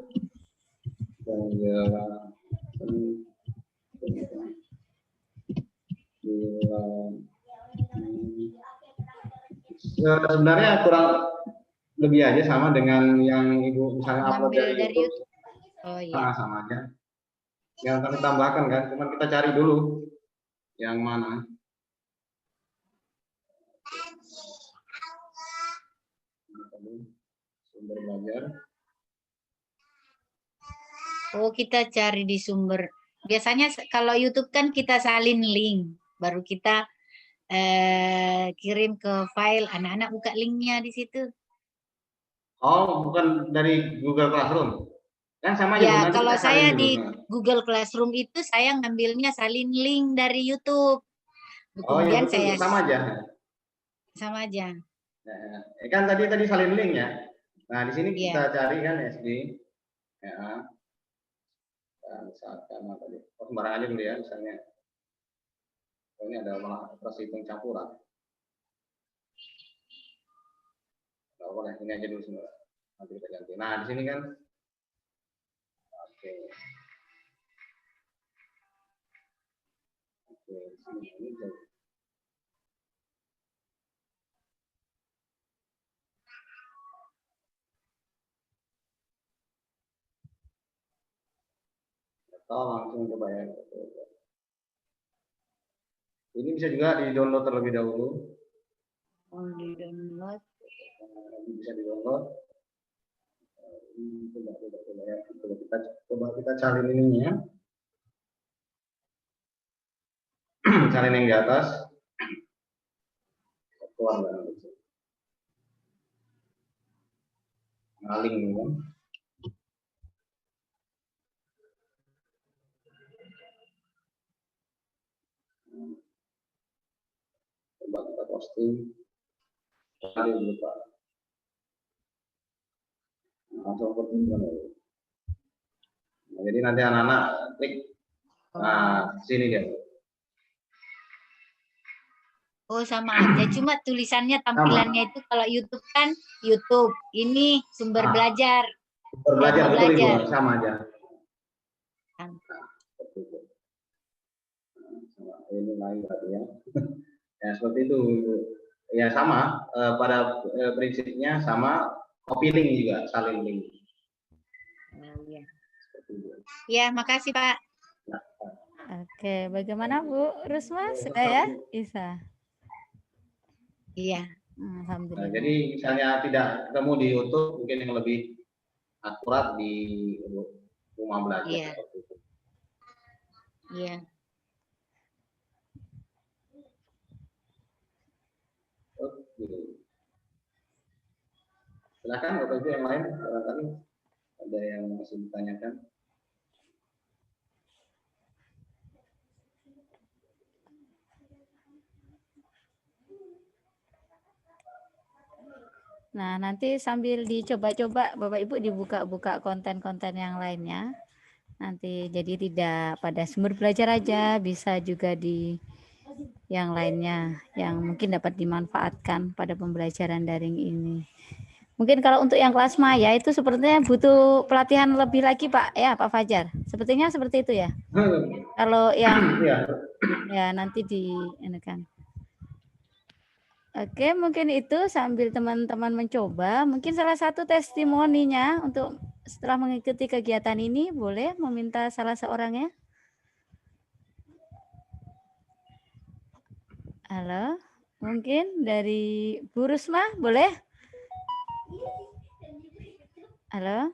sebenarnya kurang lebih aja sama dengan yang Ibu misalnya upload dari YouTube. Oh iya. Sama aja. Yang kami tambahkan kan, cuma kita cari dulu yang mana. Sumber belajar. Oh, kita cari di sumber. Biasanya kalau YouTube kan kita salin link, baru kita kirim ke file, anak-anak buka linknya di situ. Oh, bukan dari Google Classroom. Kan sama aja. Ya, nanti kalau kita saya salin di dulu. Google Classroom itu saya ngambilnya salin link dari YouTube. Oh ya, Kemudian betul, saya sama aja. sama aja. Nah, kan tadi salin link ya. Nah, di sini kita cari kan SD. Ya. Misalkan apa tadi? Oh, sembarang aja dulu ya, misalnya. Oh, ini ada operasi hitung campuran. Nah, boleh, ini aja dulu semua. Nanti kita ganti. Nah, di sini kan. Oke. Oke, sini ini. Atau langsung coba ya. Ini bisa juga di-download terlebih dahulu. Oh, di-download. Bisa di-download. Coba kita salin ininya. Salin yang di atas. Keluar dari ngaling ini kan. Coba kita posting. Kali lupa. Langsung pertemuan. Nah, jadi nanti anak-anak klik. Nah, sini dia. Oh, sama aja. Cuma tulisannya, tampilannya itu kalau YouTube kan YouTube. Ini sumber belajar. Sumber belajar, betul Ibu. Sama aja. Ini lain berarti ya. Ya seperti itu. Ya sama. Pada prinsipnya sama. Copy link juga, saling link. Ya, makasih Pak. Oke, bagaimana Bu Rusma? Sudah ya? Bisa. Iya. Alhamdulillah. Nah, jadi misalnya tidak ketemu di YouTube, mungkin yang lebih akurat di rumah belajar. Iya. Iya. Oke. Silakan Bapak Ibu yang lain, barangkali ada yang masih ditanyakan. Nah, nanti sambil dicoba-coba Bapak Ibu dibuka-buka konten-konten yang lainnya. Nanti jadi tidak pada sumber belajar aja, bisa juga di yang lainnya yang mungkin dapat dimanfaatkan pada pembelajaran daring ini. Mungkin kalau untuk yang kelas maya itu sepertinya butuh pelatihan lebih lagi Pak ya, Pak Fajar. Sepertinya seperti itu ya. Kalau yang ya nanti di ini kan. Oke, mungkin itu sambil teman-teman mencoba, mungkin salah satu testimoninya untuk setelah mengikuti kegiatan ini, boleh meminta salah seorangnya? Halo, mungkin dari Bu Rusma, boleh? Halo?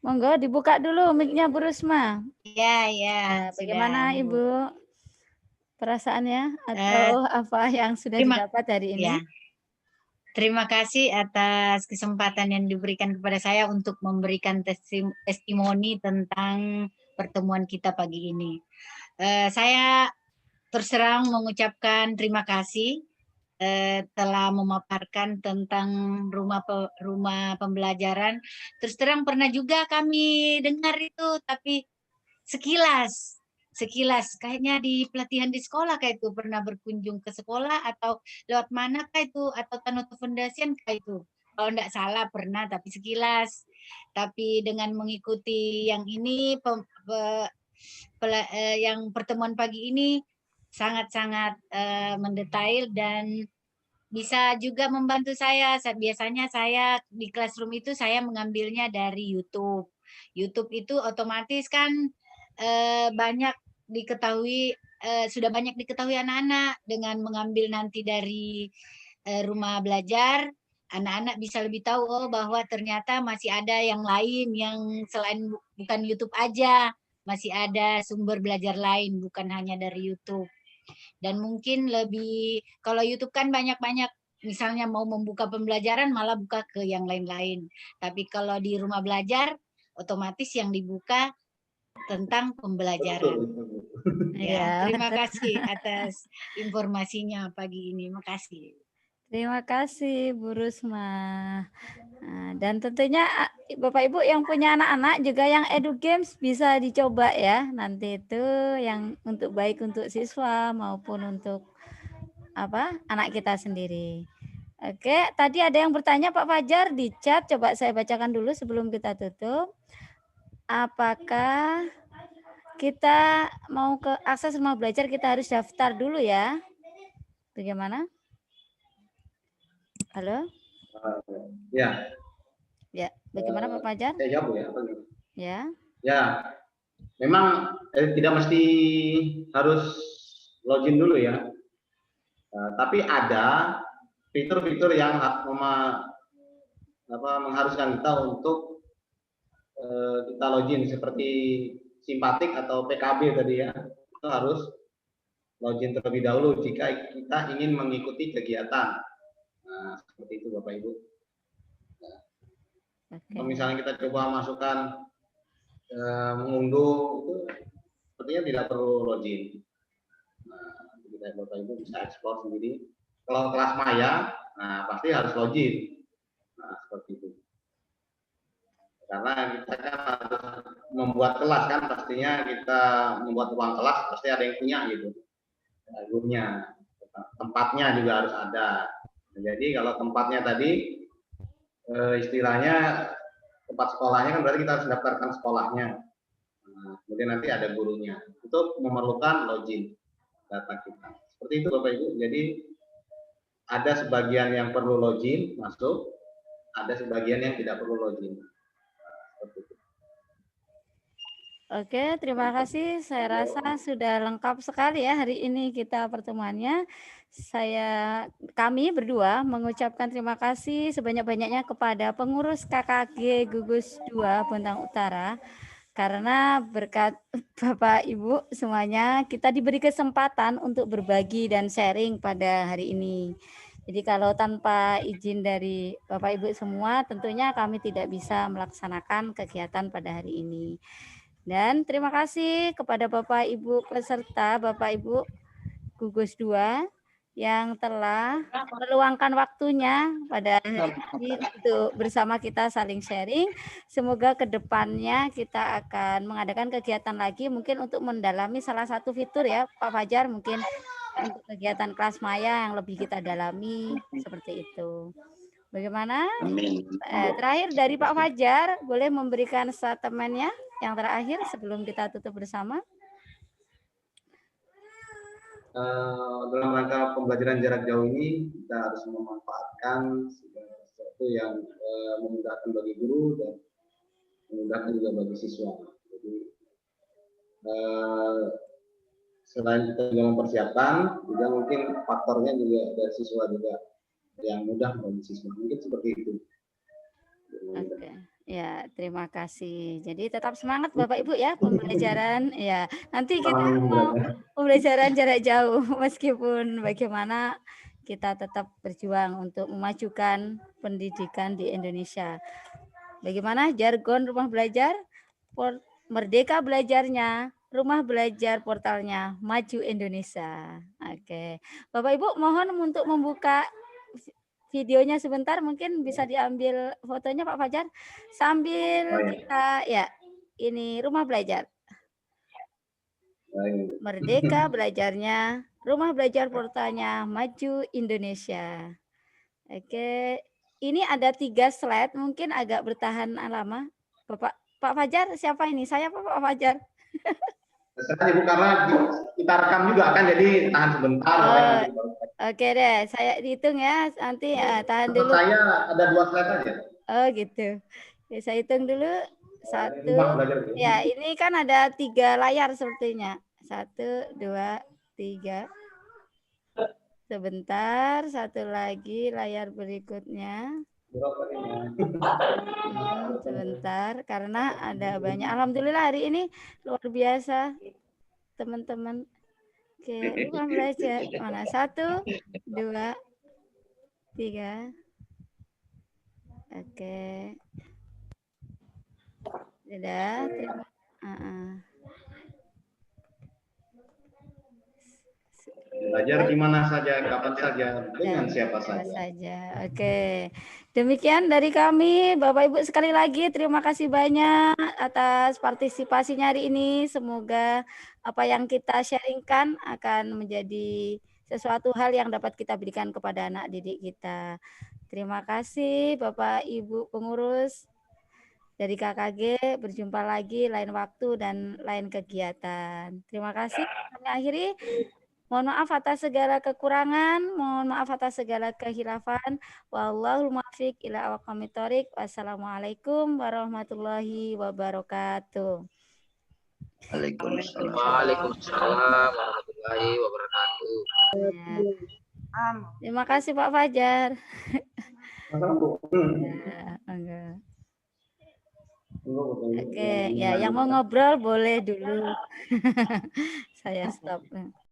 Monggo dibuka dulu mic-nya Bu Rusma. Ya, ya. Bagaimana sudah, Ibu? Perasaannya atau apa yang sudah didapat hari ini? Ya. Terima kasih atas kesempatan yang diberikan kepada saya untuk memberikan testimoni tentang pertemuan kita pagi ini. Saya terserang mengucapkan terima kasih telah memaparkan tentang rumah pembelajaran. Terus terang pernah juga kami dengar itu, tapi sekilas kayaknya di pelatihan di sekolah kayak itu pernah berkunjung ke sekolah atau lewat mana kayak itu atau Tanoto Foundation kayak itu kalau enggak salah pernah tapi sekilas, tapi dengan mengikuti yang ini yang pertemuan pagi ini sangat-sangat mendetail dan bisa juga membantu saya. Biasanya saya di classroom itu saya mengambilnya dari YouTube itu otomatis kan banyak diketahui sudah banyak diketahui anak-anak dengan mengambil nanti dari rumah belajar, anak-anak bisa lebih tahu bahwa ternyata masih ada yang lain yang selain bukan YouTube aja, masih ada sumber belajar lain bukan hanya dari YouTube. Dan mungkin lebih kalau YouTube kan banyak-banyak misalnya mau membuka pembelajaran malah buka ke yang lain-lain. Tapi kalau di rumah belajar otomatis yang dibuka tentang pembelajaran. Ya, terima kasih atas informasinya pagi ini. Makasih. Terima kasih Bu Rusma. Nah, dan tentunya Bapak Ibu yang punya anak-anak juga yang Edu Games bisa dicoba ya. Nanti itu yang untuk baik untuk siswa maupun untuk anak kita sendiri. Oke, tadi ada yang bertanya Pak Fajar di chat. Coba saya bacakan dulu sebelum kita tutup. Apakah kita mau ke akses rumah belajar kita harus daftar dulu ya? Bagaimana? Halo? Ya. Ya, bagaimana Pak Fajar? Saya jawab ya. Ya. Ya, memang tidak mesti harus login dulu ya. Tapi ada fitur-fitur yang mengharuskan kita untuk kita login seperti simpatik atau PKB tadi ya, itu harus login terlebih dahulu jika kita ingin mengikuti kegiatan. Nah, seperti itu Bapak Ibu. Kalau misalnya kita coba masukkan mengunduh itu sepertinya tidak perlu login. Nah, Bapak Ibu bisa explore sendiri. Kalau kelas maya, nah pasti harus login. Nah, seperti itu. Karena kita kan harus membuat kelas kan, pastinya kita membuat ruang kelas pasti ada yang punya gitu, gurunya, tempatnya juga harus ada. Jadi kalau tempatnya tadi istilahnya tempat sekolahnya kan berarti kita harus daftarkan sekolahnya. Nah, kemudian nanti ada gurunya. Itu memerlukan login data kita. Seperti itu Bapak Ibu. Jadi ada sebagian yang perlu login masuk, ada sebagian yang tidak perlu login. Oke, terima kasih. Saya rasa sudah lengkap sekali ya hari ini kita pertemuannya. Kami berdua mengucapkan terima kasih sebanyak-banyaknya kepada pengurus KKG Gugus 2 Bontang Utara. Karena berkat Bapak Ibu semuanya kita diberi kesempatan untuk berbagi dan sharing pada hari ini. Jadi kalau tanpa izin dari Bapak Ibu semua tentunya kami tidak bisa melaksanakan kegiatan pada hari ini. Dan terima kasih kepada Bapak Ibu peserta, Bapak Ibu Gugus 2 yang telah meluangkan waktunya pada hari ini untuk bersama kita saling sharing. Semoga kedepannya kita akan mengadakan kegiatan lagi mungkin untuk mendalami salah satu fitur ya Pak Fajar, mungkin untuk kegiatan kelas maya yang lebih kita dalami seperti itu. Bagaimana? Amin. Terakhir dari Pak Fajar, boleh memberikan statementnya yang terakhir sebelum kita tutup bersama. Dalam rangka pembelajaran jarak jauh ini kita harus memanfaatkan segala sesuatu yang memudahkan bagi guru dan memudahkan juga bagi siswa. Jadi selain kita juga mempersiapkan, juga mungkin faktornya juga dari siswa juga yang mudah bagi siswa. Mungkin seperti itu. Oke. Ya, terima kasih. Jadi tetap semangat Bapak Ibu ya pembelajaran. Ya, nanti kita mau pembelajaran jarak jauh meskipun bagaimana kita tetap berjuang untuk memajukan pendidikan di Indonesia. Bagaimana jargon rumah belajar? Merdeka belajarnya, rumah belajar portalnya, maju Indonesia. Oke. Bapak Ibu mohon untuk membuka videonya sebentar, mungkin bisa diambil fotonya Pak Fajar sambil kita ya ini rumah belajar. Merdeka belajarnya, rumah belajar portalnya, maju Indonesia. Oke, ini ada 3 slide, mungkin agak bertahan lama. Pak Fajar, siapa ini? Saya Pak Fajar. Terserah Ibu, karena kita rekam juga kan, jadi tahan sebentar. Oke deh, saya hitung ya, nanti tahan dulu. Saya ada 2 slide aja. Oh gitu. Ya, saya hitung dulu. 1. Ya, ini kan ada 3 layar sepertinya. 1, 2, 3. Sebentar, 1 lagi layar berikutnya. Sebentar, karena ada banyak. Alhamdulillah hari ini luar biasa, teman-teman. Oke, rumah belajar. Mana? 1, 2, 3. Oke. Sudah. Belajar di mana saja, kapan saja, dengan siapa saja. Oke. Demikian dari kami, Bapak Ibu, sekali lagi terima kasih banyak atas partisipasinya hari ini. Semoga apa yang kita sharingkan akan menjadi sesuatu hal yang dapat kita berikan kepada anak didik kita. Terima kasih Bapak Ibu pengurus dari KKG. Berjumpa lagi lain waktu dan lain kegiatan. Terima kasih. Kami akhiri. Mohon maaf atas segala kekurangan, mohon maaf atas segala kehilafan. Wallahul muwaffiq ila aqwamit thoriq. Wassalamualaikum warahmatullahi wabarakatuh. Waalaikumsalam. Waalaikumsalam warahmatullahi wabarakatuh. Terima kasih Pak Fajar. Oke, ya yang mau ngobrol boleh dulu. Saya stop.